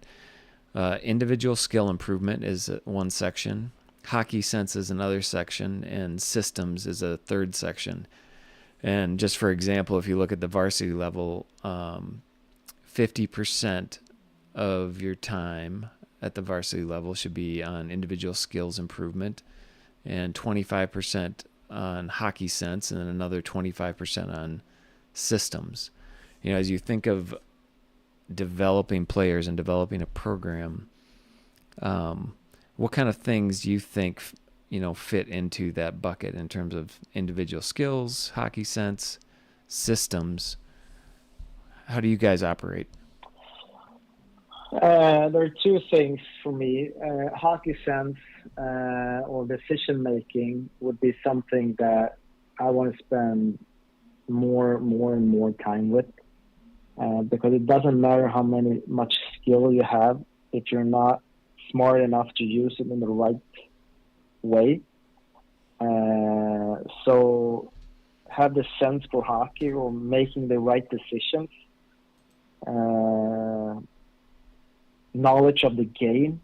individual skill improvement is one section, hockey sense is another section, and systems is a third section. And just for example, if you look at the varsity level, 50% of your time at the varsity level should be on individual skills improvement, and 25% on hockey sense, and then another 25% on systems. As you think of developing players and developing a program, what kind of things do you think fit into that bucket in terms of individual skills, hockey sense, systems? How do you guys operate? There are 2 things for me. Hockey sense or decision making would be something that I want to spend more and more time with, because it doesn't matter how much skill you have if you're not smart enough to use it in the right way. So have the sense for hockey or making the right decisions, knowledge of the game,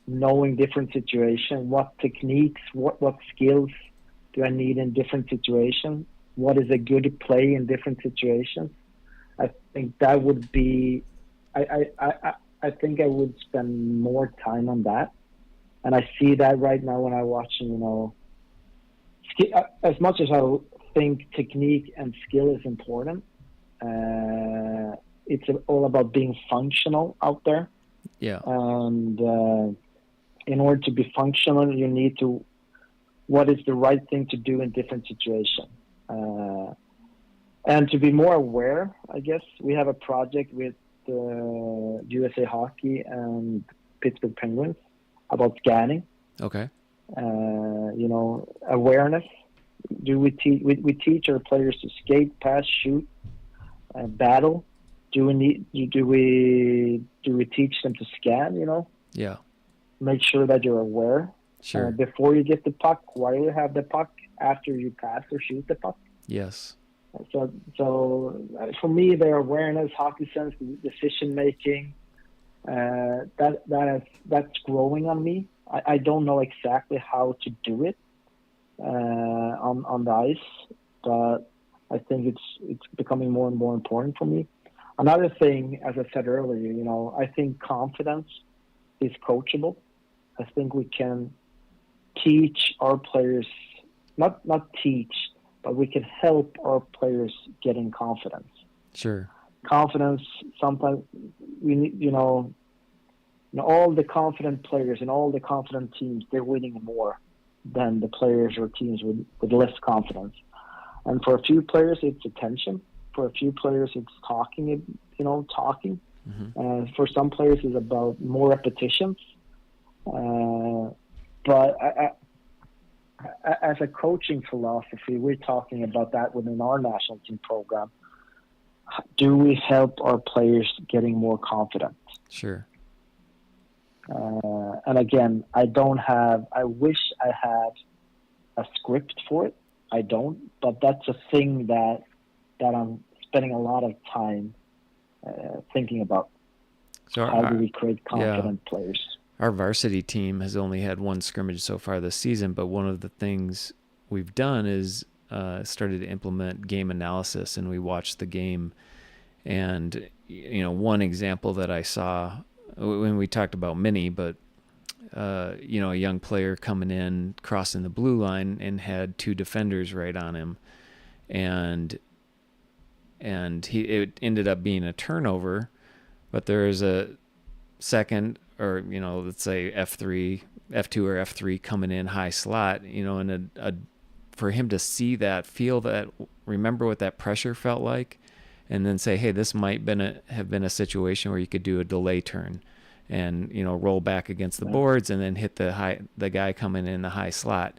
knowing different situations, what techniques, what skills do I need in different situations, what is a good play in different situations. I think that would be, I think I would spend more time on that. And I see that right now when I watch, as much as I think technique and skill is important, It's all about being functional out there. Yeah. And in order to be functional, you need to, what is the right thing to do in different situations. And to be more aware, I guess, we have a project with USA Hockey and Pittsburgh Penguins about scanning. Okay. Awareness. We teach our players to skate, pass, shoot, battle? Do we teach them to scan? Yeah. Make sure that you're aware. Sure. Before you get the puck, while you have the puck, after you pass or shoot the puck. Yes. So for me, their awareness, hockey sense, decision making, that's growing on me. I don't know exactly how to do it on the ice, but I think it's becoming more and more important for me. Another thing, as I said earlier, I think confidence is coachable. I think we can teach our players, not teach, but we can help our players getting confidence. Sure. Confidence, sometimes we need, all the confident players and all the confident teams, they're winning more than the players or teams with less confidence. And for a few players, it's attention. For a few players, it's talking. Mm-hmm. For some players, it's about more repetitions. But as a coaching philosophy, we're talking about that within our national team program. Do we help our players getting more confident? Sure. And again, I wish I had a script for it. I don't, but that's a thing that I'm spending a lot of time thinking about. So how do we create confident players? Our varsity team has only had one scrimmage so far this season, but one of the things we've done is started to implement game analysis, and we watched the game. And one example that I saw when we talked about mini, but a young player coming in, crossing the blue line, and had two defenders right on him, and it ended up being a turnover, but there is a second, or let's say F2 or F3 coming in high slot, and for him to see that, feel that, remember what that pressure felt like, and then say, hey, this might have been a situation where you could do a delay turn and roll back against the boards and then hit the guy coming in the high slot,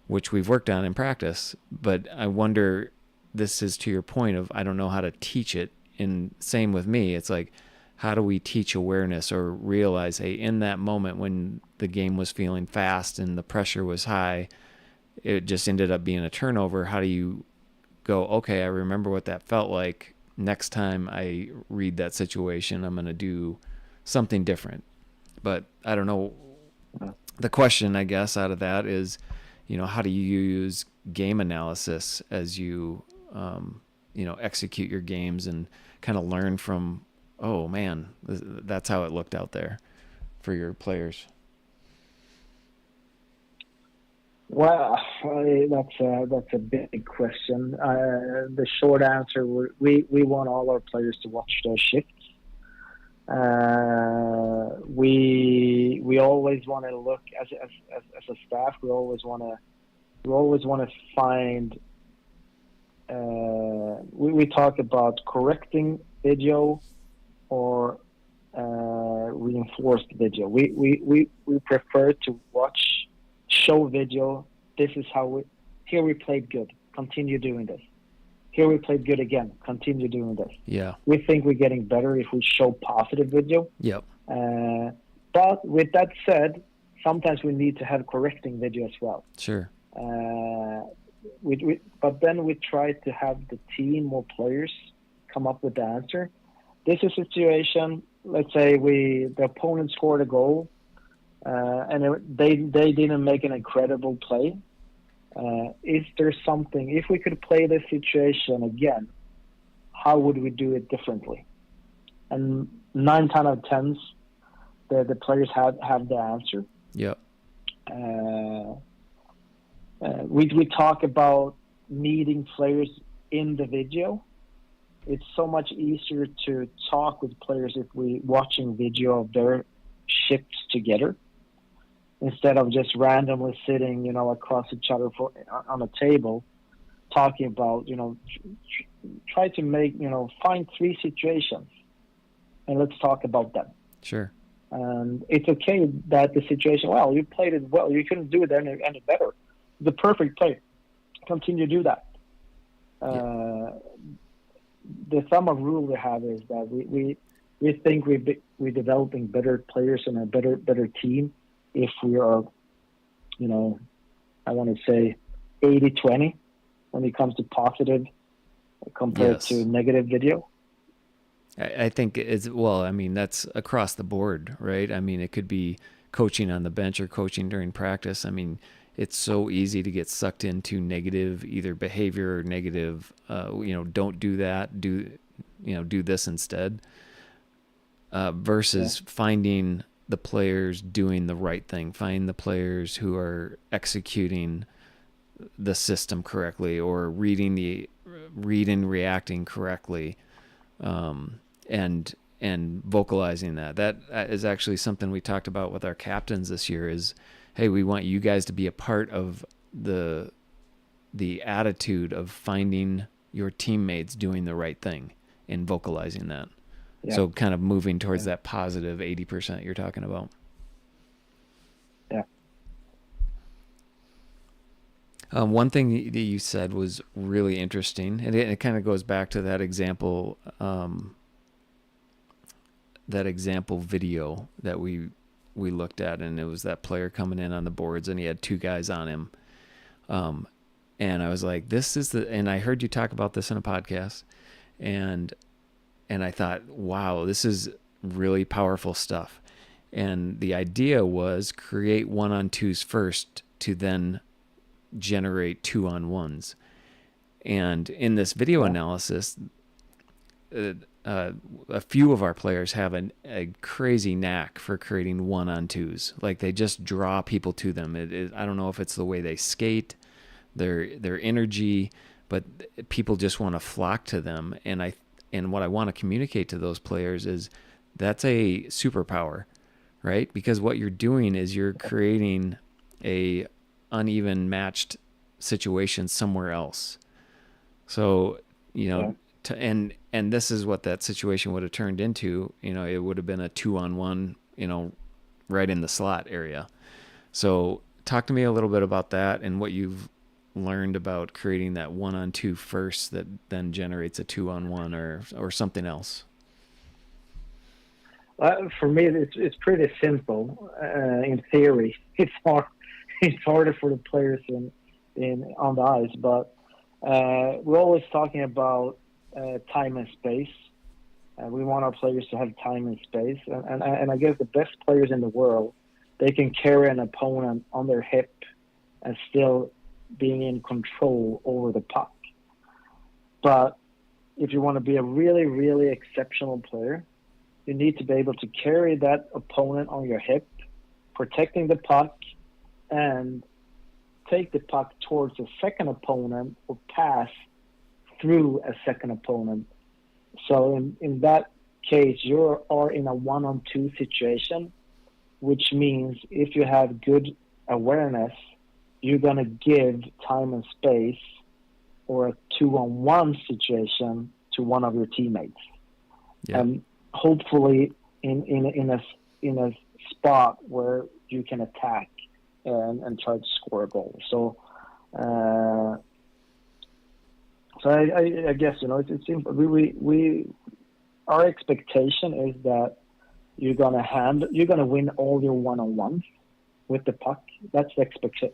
which we've worked on in practice. But I wonder, this is to your point of, I don't know how to teach it. And same with me, it's like, how do we teach awareness or realize, hey, in that moment when the game was feeling fast and the pressure was high, it just ended up being a turnover. How do you go, okay, I remember what that felt like. Next time I read that situation, I'm going to do something different. But I don't know. The question, I guess, out of that is, how do you use game analysis as you, execute your games and kind of learn from, oh man, that's how it looked out there for your players? Well, that's a big question. The short answer: we want all our players to watch their shifts. We always want to look as a staff. We always want to find. We talk about correcting video or reinforced video. We prefer to show video. This is how here we played good. Continue doing this. Here we played good again. Continue doing this. Yeah. We think we're getting better if we show positive video. Yep. But with that said, sometimes we need to have correcting video as well. Sure. But then we try to have the team or players come up with the answer. This is a situation. Let's say the opponent scored a goal. And they didn't make an incredible play. Is there something, if we could play this situation again, how would we do it differently? And 9 out of 10, the players have the answer. Yep. We talk about meeting players in the video. it's so much easier to talk with players if we watching video of their shifts together instead of just randomly sitting, you know, across each other on a table talking about, you know, try to make, you know, find 3 situations and let's talk about them. Sure. And it's okay that the situation, well, you played it well, you couldn't do it any better. The perfect play. Continue to do that. The thumb of rule we have is that we think we're developing better players and a better team if we are, you know, I want to say 80-20 when it comes to positive compared to negative video. I think it's, well, I mean, that's across the board, right? I mean, it could be coaching on the bench or coaching during practice. I mean, it's so easy to get sucked into negative either behavior or negative, you know, don't do that, do this instead, versus finding the players doing the right thing, find the players who are executing the system correctly or reading reacting correctly, and vocalizing that. That is actually something we talked about with our captains this year is, hey, we want you guys to be a part of the attitude of finding your teammates doing the right thing and vocalizing that. Yeah. So kind of moving towards that positive 80% you're talking about. Yeah. One thing that you said was really interesting, and it kind of goes back to that example video that we looked at, and it was that player coming in on the boards and he had 2 guys on him. And I was like, and I heard you talk about this in a podcast, and I thought, wow, this is really powerful stuff. And the idea was create 1-on-2s first to then generate 2-on-1s. And in this video analysis, a few of our players have a crazy knack for creating 1-on-2s. Like they just draw people to them. I don't know if it's the way they skate, their energy, but people just want to flock to them. And what I want to communicate to those players is that's a superpower, right? Because what you're doing is you're creating a uneven matched situation somewhere else. So, you know, and this is what that situation would have turned into. You know, it would have been a 2-on-1, you know, right in the slot area. So talk to me a little bit about that and what you've learned about creating that 1-on-2 first that then generates a 2-on-1 or something else. For me, it's pretty simple. In theory, it's harder for the players on the ice, but we're always talking about time and space. We want our players to have time and space, and I guess the best players in the world, they can carry an opponent on their hip and still being in control over the puck. But if you want to be a really, really exceptional player, you need to be able to carry that opponent on your hip, protecting the puck, and take the puck towards a second opponent or pass through a second opponent. So in that case, you are in a 1-on-2 situation, which means if you have good awareness, you're going to give time and space or a 2-on-1 situation to one of your teammates. Yeah. And hopefully in a spot where you can attack and try to score a goal. So I guess, you know, it's simple. Our expectation is that you're gonna win all your 1-on-1s with the puck. That's the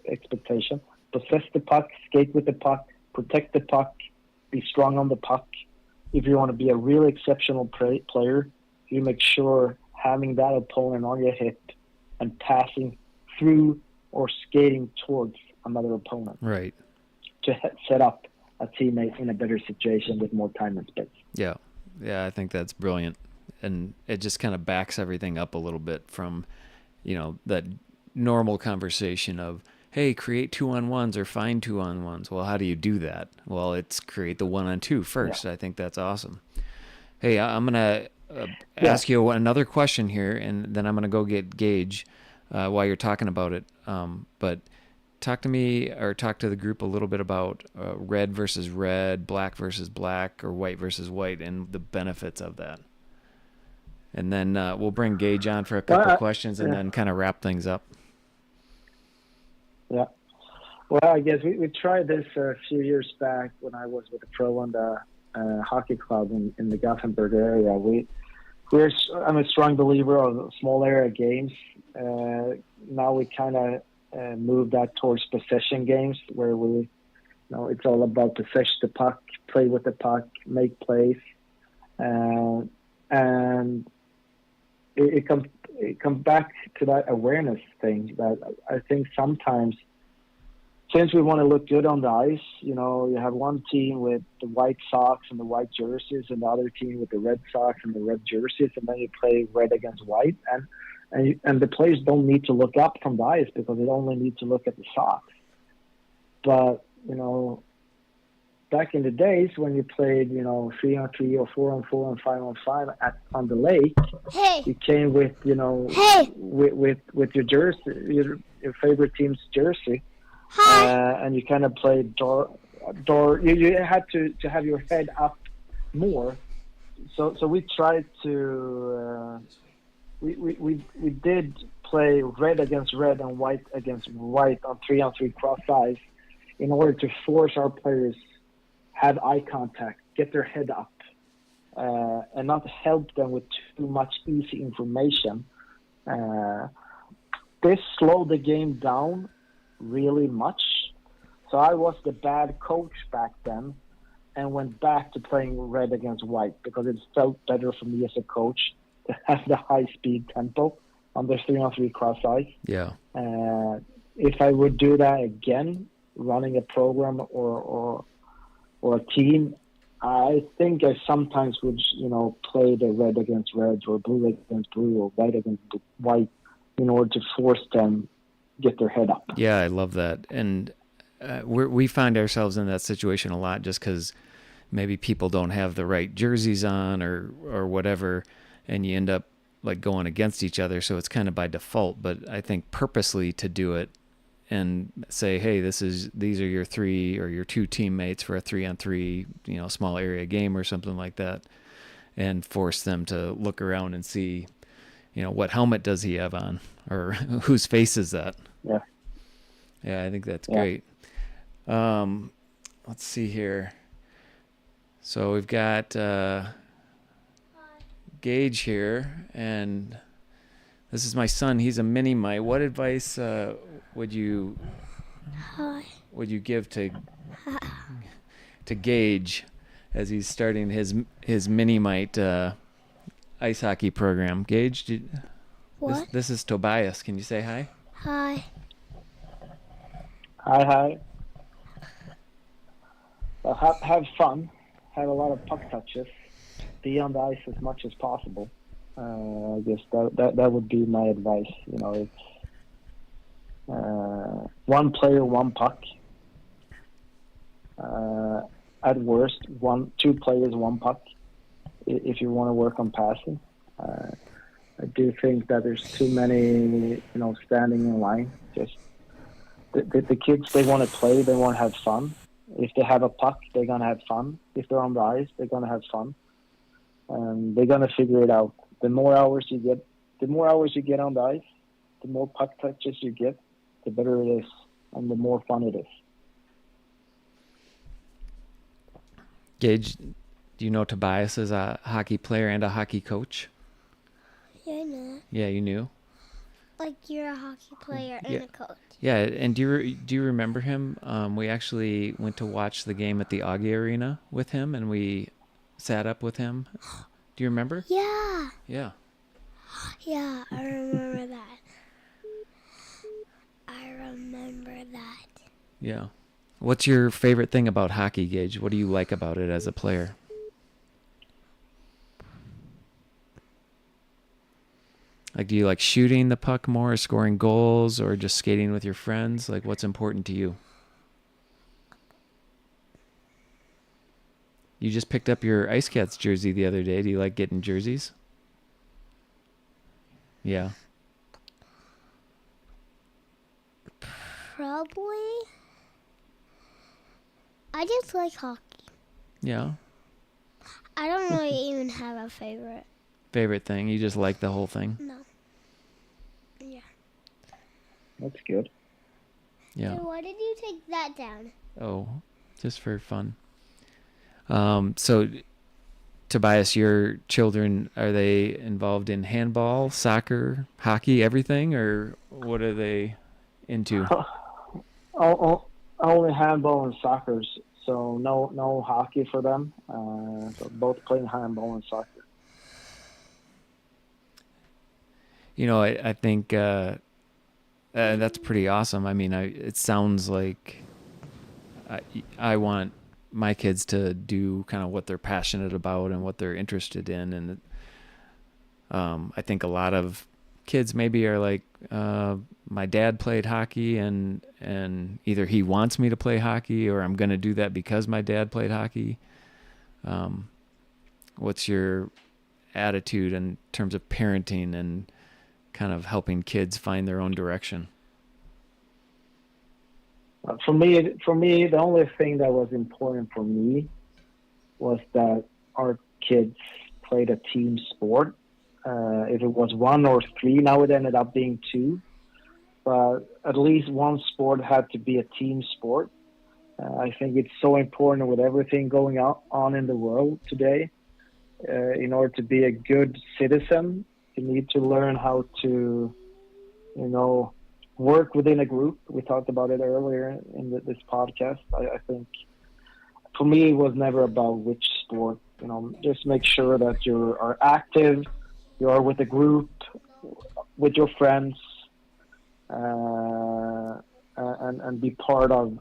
expectation. Possess the puck, skate with the puck, protect the puck, be strong on the puck. If you want to be a really exceptional player, you make sure having that opponent on your hip and passing through or skating towards another opponent. Right. To set up a teammate in a better situation with more time and space. Yeah. Yeah, I think that's brilliant. And it just kind of backs everything up a little bit from, you know, that normal conversation of, hey, create 2-on-1s or find 2-on-1s. Well, how do you do that? Well, it's create the 1-on-2 Yeah. first. I think that's awesome. Hey, I'm gonna Yeah. ask you another question here, and then I'm gonna go get Gage while you're talking about it. But talk to me or talk to the group a little bit about red versus red, black versus black, or white versus white, and the benefits of that. And then we'll bring Gage on for a couple Well, questions, and yeah. then kind of wrap things up. Yeah. Well, I guess we tried this a few years back when I was with the pro and the hockey club in the Gothenburg area. I'm a strong believer of small area games. Now we kind of move that towards possession games where it's all about possess the puck, play with the puck, make plays, and it comes back to that awareness thing that I think sometimes, since we want to look good on the ice, you have one team with the white socks and the white jerseys, and the other team with the red socks and the red jerseys, and then you play red against white, and the players don't need to look up from the ice because they only need to look at the socks. But back in the days when you played 3-on-3 or 4-on-4 and 5-on-5 on the lake, you came with with your jersey, your favorite team's jersey. And you kind of played door. You had to have your head up more. So we tried to. We did play red against red and white against white on 3-on-3 cross ice in order to force our players have eye contact, get their head up, and not help them with too much easy information. This slowed the game down really much. So I was the bad coach back then and went back to playing red against white because it felt better for me as a coach to have the high speed tempo on the 3-on-3 cross ice. Yeah. If I would do that again, running a program or a team, I think I sometimes would play the red against red or blue against blue or white against white in order to force them get their head up. Yeah, I love that. And we find ourselves in that situation a lot just because maybe people don't have the right jerseys on or whatever, and you end up like going against each other. So it's kind of by default. But I think purposely to do it and say, hey, these are your three or your two teammates for a 3-on-3, small area game or something like that, and force them to look around and see, what helmet does he have on or whose face is that? Yeah. Yeah, I think that's great. Let's see here. So we've got Gage here, and this is my son. He's a mini Mite. What advice would you give to Gage as he's starting his mini Mite ice hockey program? Gage, what? This is Tobias. Can you say hi? Hi. Hi. Have fun. Have a lot of puck touches. Be on the ice as much as possible. I guess that would be my advice. It's one player, one puck. At worst, two players, one puck. If you want to work on passing, I do think that there's too many, standing in line. Just the kids, they want to play, they want to have fun. If they have a puck, they're gonna have fun. If they're on the ice, they're gonna have fun, and they're gonna figure it out. The more hours you get on the ice, the more puck touches you get, the better it is, and the more fun it is. Gage, do you know Tobias is a hockey player and a hockey coach? Yeah, I know. Yeah, you knew? Like you're a hockey player and a coach. Yeah, and do you remember him? We actually went to watch the game at the Augie Arena with him, and we sat up with him. Do you remember? Yeah. Yeah. Yeah, I remember that. Yeah. What's your favorite thing about hockey, Gage? What do you like about it as a player? Like, do you like shooting the puck more, or scoring goals, or just skating with your friends? Like, what's important to you? You just picked up your Ice Cats jersey the other day. Do you like getting jerseys? Yeah. Probably. I just like hockey. Yeah. I don't really even have a favorite. Favorite thing? You just like the whole thing? No. Yeah. That's good. Yeah. Hey, why did you take that down? Oh, just for fun. So, Tobias, your children, are they involved in handball, soccer, hockey, everything, or what are they into? Only handball and soccer, so no hockey for them. So both playing handball and soccer. You know, I think that's pretty awesome. I mean, it sounds like I want my kids to do kind of what they're passionate about and what they're interested in. And I think a lot of kids maybe are like, my dad played hockey and either he wants me to play hockey or I'm going to do that because my dad played hockey. What's your attitude in terms of parenting and kind of helping kids find their own direction? For me, the only thing that was important for me was that our kids played a team sport. If it was one or three, now it ended up being two. But at least one sport had to be a team sport. I think it's so important with everything going on in the world today. In order to be a good citizen, you need to learn how to, work within a group. We talked about it earlier in this podcast. I think for me, it was never about which sport. Just make sure that you are active, you are with a group, with your friends, and be part of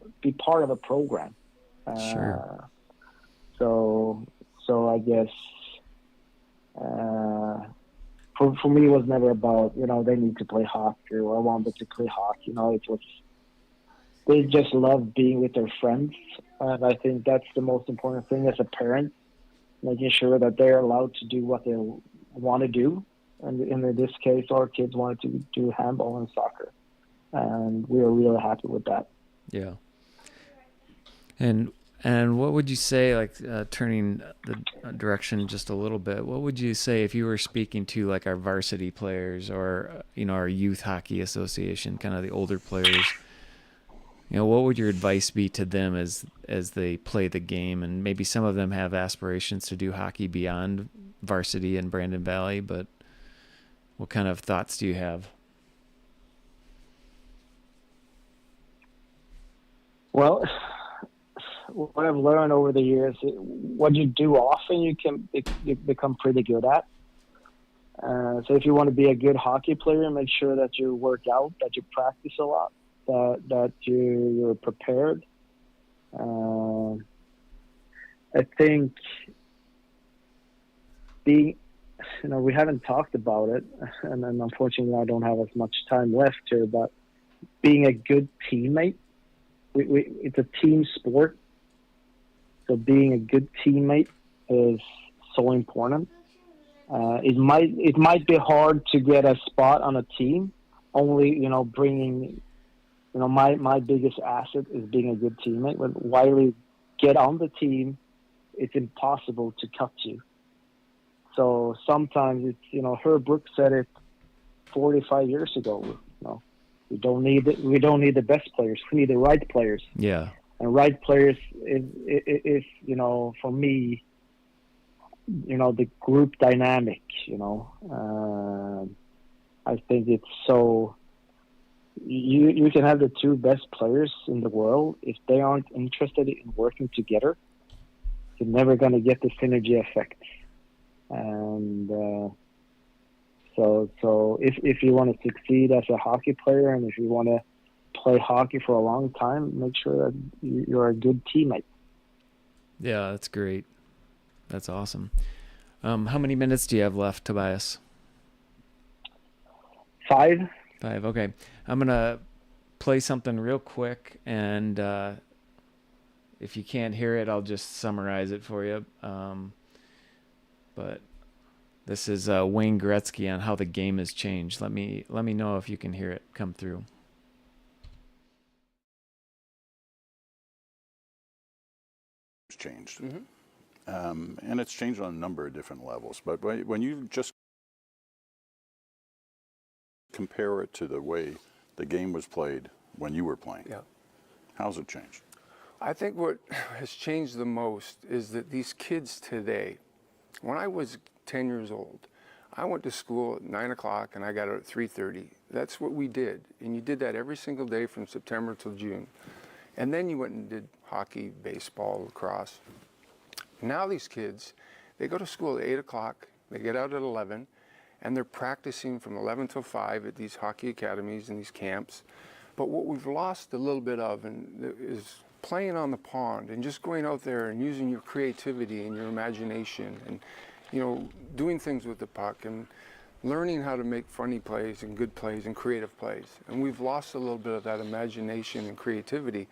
a program. Sure. So I guess for me it was never about they need to play hockey or I want them to play hockey. It was they just love being with their friends, and I think that's the most important thing as a parent, making sure that they're allowed to do what they want to do. And in this case, our kids wanted to do handball and soccer, and we were really happy with that. Yeah. And what would you say, like turning the direction just a little bit, what would you say if you were speaking to like our varsity players or, our youth hockey association, kind of the older players, what would your advice be to them as they play the game? And maybe some of them have aspirations to do hockey beyond varsity in Brandon Valley, but what kind of thoughts do you have? Well, what I've learned over the years, what you do often, you become pretty good at. So if you want to be a good hockey player, make sure that you work out, that you practice a lot, that you're prepared. I think being, we haven't talked about it, and unfortunately I don't have as much time left here, but being a good teammate, it's a team sport. So being a good teammate is so important. It might be hard to get a spot on a team. Only bringing my biggest asset is being a good teammate. While you get on the team, it's impossible to cut you. So sometimes it's Herb Brooks said it 45 years ago. We don't need the best players. We need the right players. Yeah. And right players is for me, the group dynamic. I think it's so. You can have the two best players in the world. If they aren't interested in working together, you're never going to get the synergy effect. And so if you want to succeed as a hockey player, and if you want to play hockey for a long time, make sure that you're a good teammate. Yeah, that's great. That's awesome. How many minutes do you have left, Tobias? 5. 5. Okay. I'm gonna play something real quick, and if you can't hear it, I'll just summarize it for you. But this is Wayne Gretzky on how the game has changed. Let me know if you can hear it come through. Changed. And it's changed on a number of different levels. But when you just compare it to the way the game was played when you were playing, how's it changed? I think what has changed the most is that these kids today, when I was 10 years old, I went to school at 9 o'clock and I got out at 3:30. That's what we did. And you did that every single day from September till June. And then you went and did hockey, baseball, lacrosse. Now these kids, they go to school at 8 o'clock, they get out at 11, and they're practicing from 11 till 5 at these hockey academies and these camps. But what we've lost a little bit of is playing on the pond and just going out there and using your creativity and your imagination and, you know, doing things with the puck and learning how to make funny plays and good plays and creative plays. And we've lost a little bit of that imagination and creativity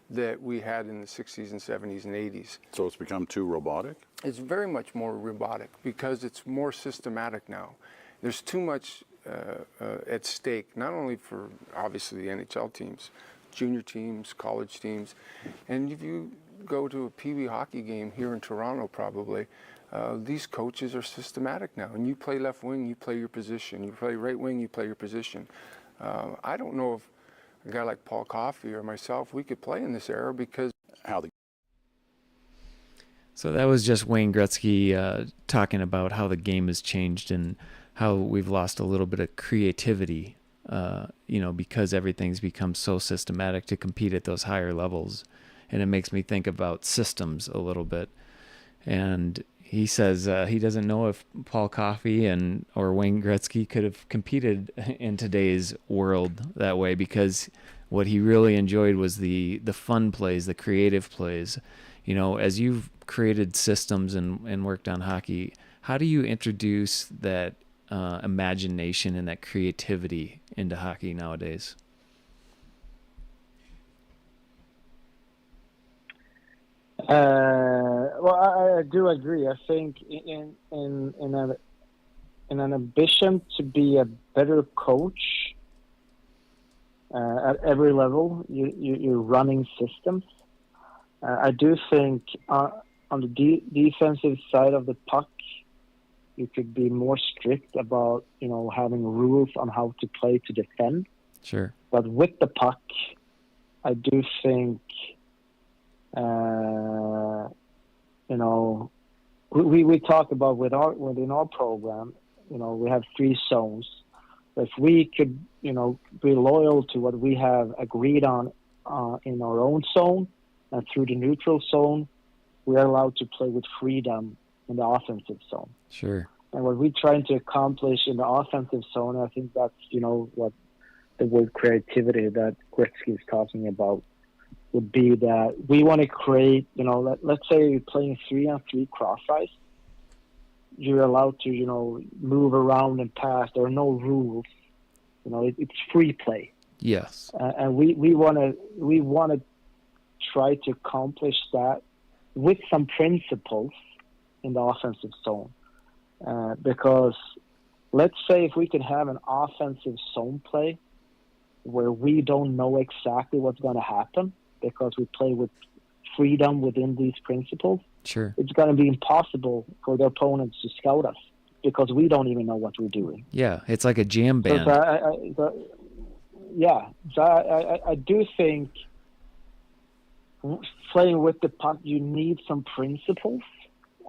that we had in the 60s and 70s and 80s. So it's become too robotic? It's very much more robotic because it's more systematic now. There's too much at stake, not only for obviously the NHL teams, junior teams, college teams, and if you go to a Pee Wee hockey game here in Toronto probably, these coaches are systematic now, and you play left wing, you play your position, you play right wing, you play your position. I don't know if a guy like Paul Coffey or myself, we could play in this era because So that was just Wayne Gretzky talking about how the game has changed and how we've lost a little bit of creativity, you know, because everything's become so systematic to compete at those higher levels. And it makes me think about systems a little bit. And he says he doesn't know if Paul Coffey or Wayne Gretzky could have competed in today's world that way, because what he really enjoyed was the fun plays, the creative plays. You know, as you've created systems and worked on hockey, how do you introduce that imagination and that creativity into hockey nowadays? Well, I do agree. I think in an ambition to be a better coach at every level, you're running systems. I do think on the defensive side of the puck, you could be more strict about, you know, having rules on how to play to defend. Sure. But with the puck, I do think, you know, we talk about within our program, you know, we have 3 zones. If we could, you know, be loyal to what we have agreed on in our own zone and through the neutral zone, we are allowed to play with freedom in the offensive zone. Sure. And what we're trying to accomplish in the offensive zone, I think that's, you know, what the word creativity that Gretzky is talking about would be, that we want to create, you know, let's say you're playing 3-on-3 cross ice. You're allowed to, you know, move around and pass. There are no rules. You know, it's free play. Yes. And we want to try to accomplish that with some principles in the offensive zone. Because let's say if we could have an offensive zone play where we don't know exactly what's going to happen because we play with freedom within these principles, sure, it's going to be impossible for the opponents to scout us because we don't even know what we're doing. Yeah, it's like a jam band. So I do think playing with the puck, you need some principles.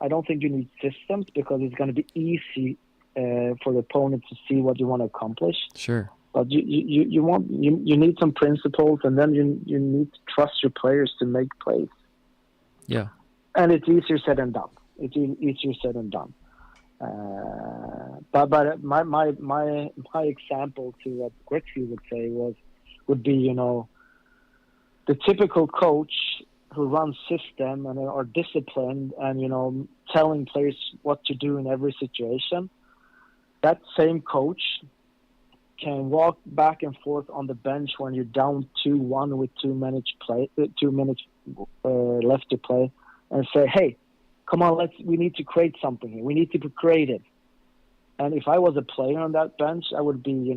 I don't think you need systems because it's going to be easy for the opponent to see what you want to accomplish. Sure. But you need some principles, and then you need to trust your players to make plays. Yeah. And it's easier said than done. But my example to what Gretzky would say would be, you know, the typical coach who runs system and are disciplined and, you know, telling players what to do in every situation. That same coach can walk back and forth on the bench when you're down 2-1 with 2 minutes left to play, and say, "Hey, come on, we need to create something here. We need to be creative." And if I was a player on that bench, I would be,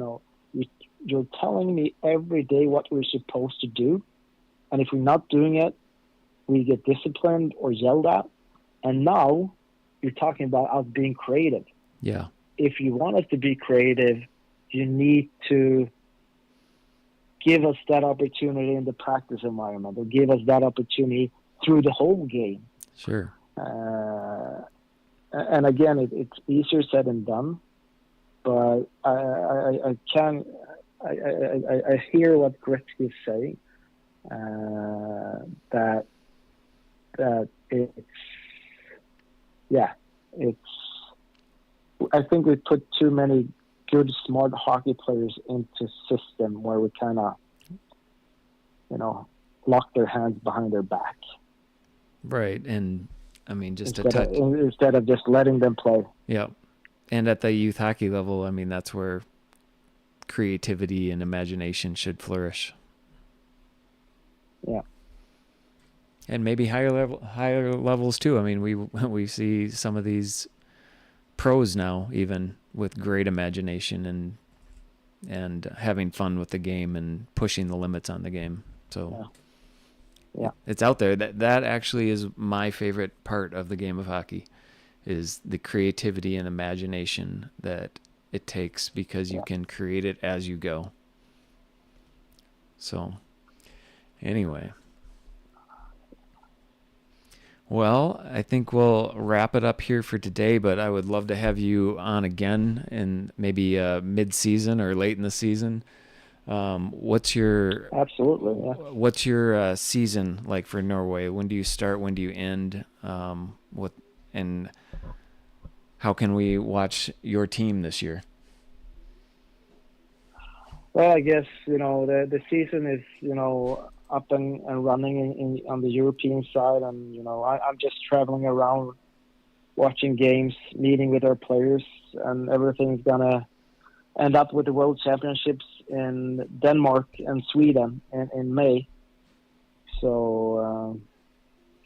you're telling me every day what we're supposed to do, and if we're not doing it, we get disciplined or yelled at. And now you're talking about us being creative. Yeah. If you want us to be creative, you need to give us that opportunity in the practice environment, or give us that opportunity through the whole game. Sure. And again, it's easier said than done, but I hear what Gretzky is saying, that I think we put too many good, smart hockey players into system where we kind of, lock their hands behind their back. Right. And I mean, instead of just letting them play. Yeah. And at the youth hockey level, I mean, that's where creativity and imagination should flourish. Yeah. And maybe higher levels too. I mean, we see some of these pros now, even with great imagination and having fun with the game and pushing the limits on the game. So yeah. It's out there. That actually is my favorite part of the game of hockey, is the creativity and imagination that it takes, because you can create it as you go. So anyway. Well, I think we'll wrap it up here for today, but I would love to have you on again in maybe mid-season or late in the season. What's your season like for Norway? When do you start? When do you end? And how can we watch your team this year? Well, I guess the season is up and running on the European side, and I'm just traveling around, watching games, meeting with our players, and everything's gonna end up with the World Championships in Denmark and Sweden in May. So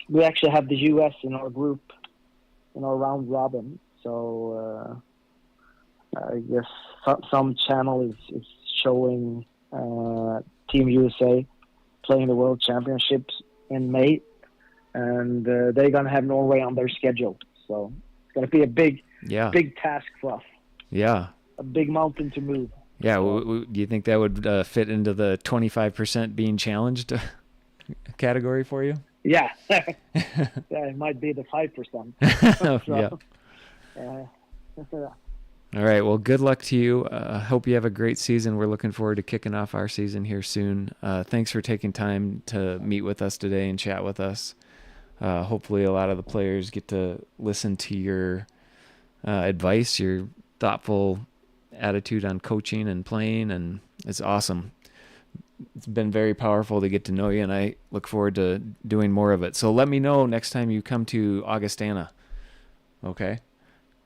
we actually have the U.S. in our group, in our round robin. So I guess some channel is showing Team USA playing the World Championships in May, and they're going to have Norway on their schedule. So it's going to be a big task for us. Yeah. A big mountain to move. Yeah. Do you think that would fit into the 25% being challenged category for you? Yeah. It might be the 5%. So, yeah. All right. Well, good luck to you. Hope you have a great season. We're looking forward to kicking off our season here soon. Thanks for taking time to meet with us today and chat with us. Hopefully a lot of the players get to listen to your advice, your thoughtful attitude on coaching and playing, and it's awesome. It's been very powerful to get to know you, and I look forward to doing more of it. So let me know next time you come to Augustana. Okay?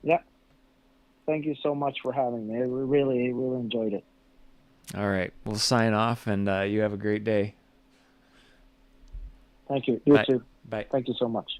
Yeah. Thank you so much for having me. We really enjoyed it. All right. We'll sign off, and you have a great day. Thank you. You too. Bye. Thank you so much.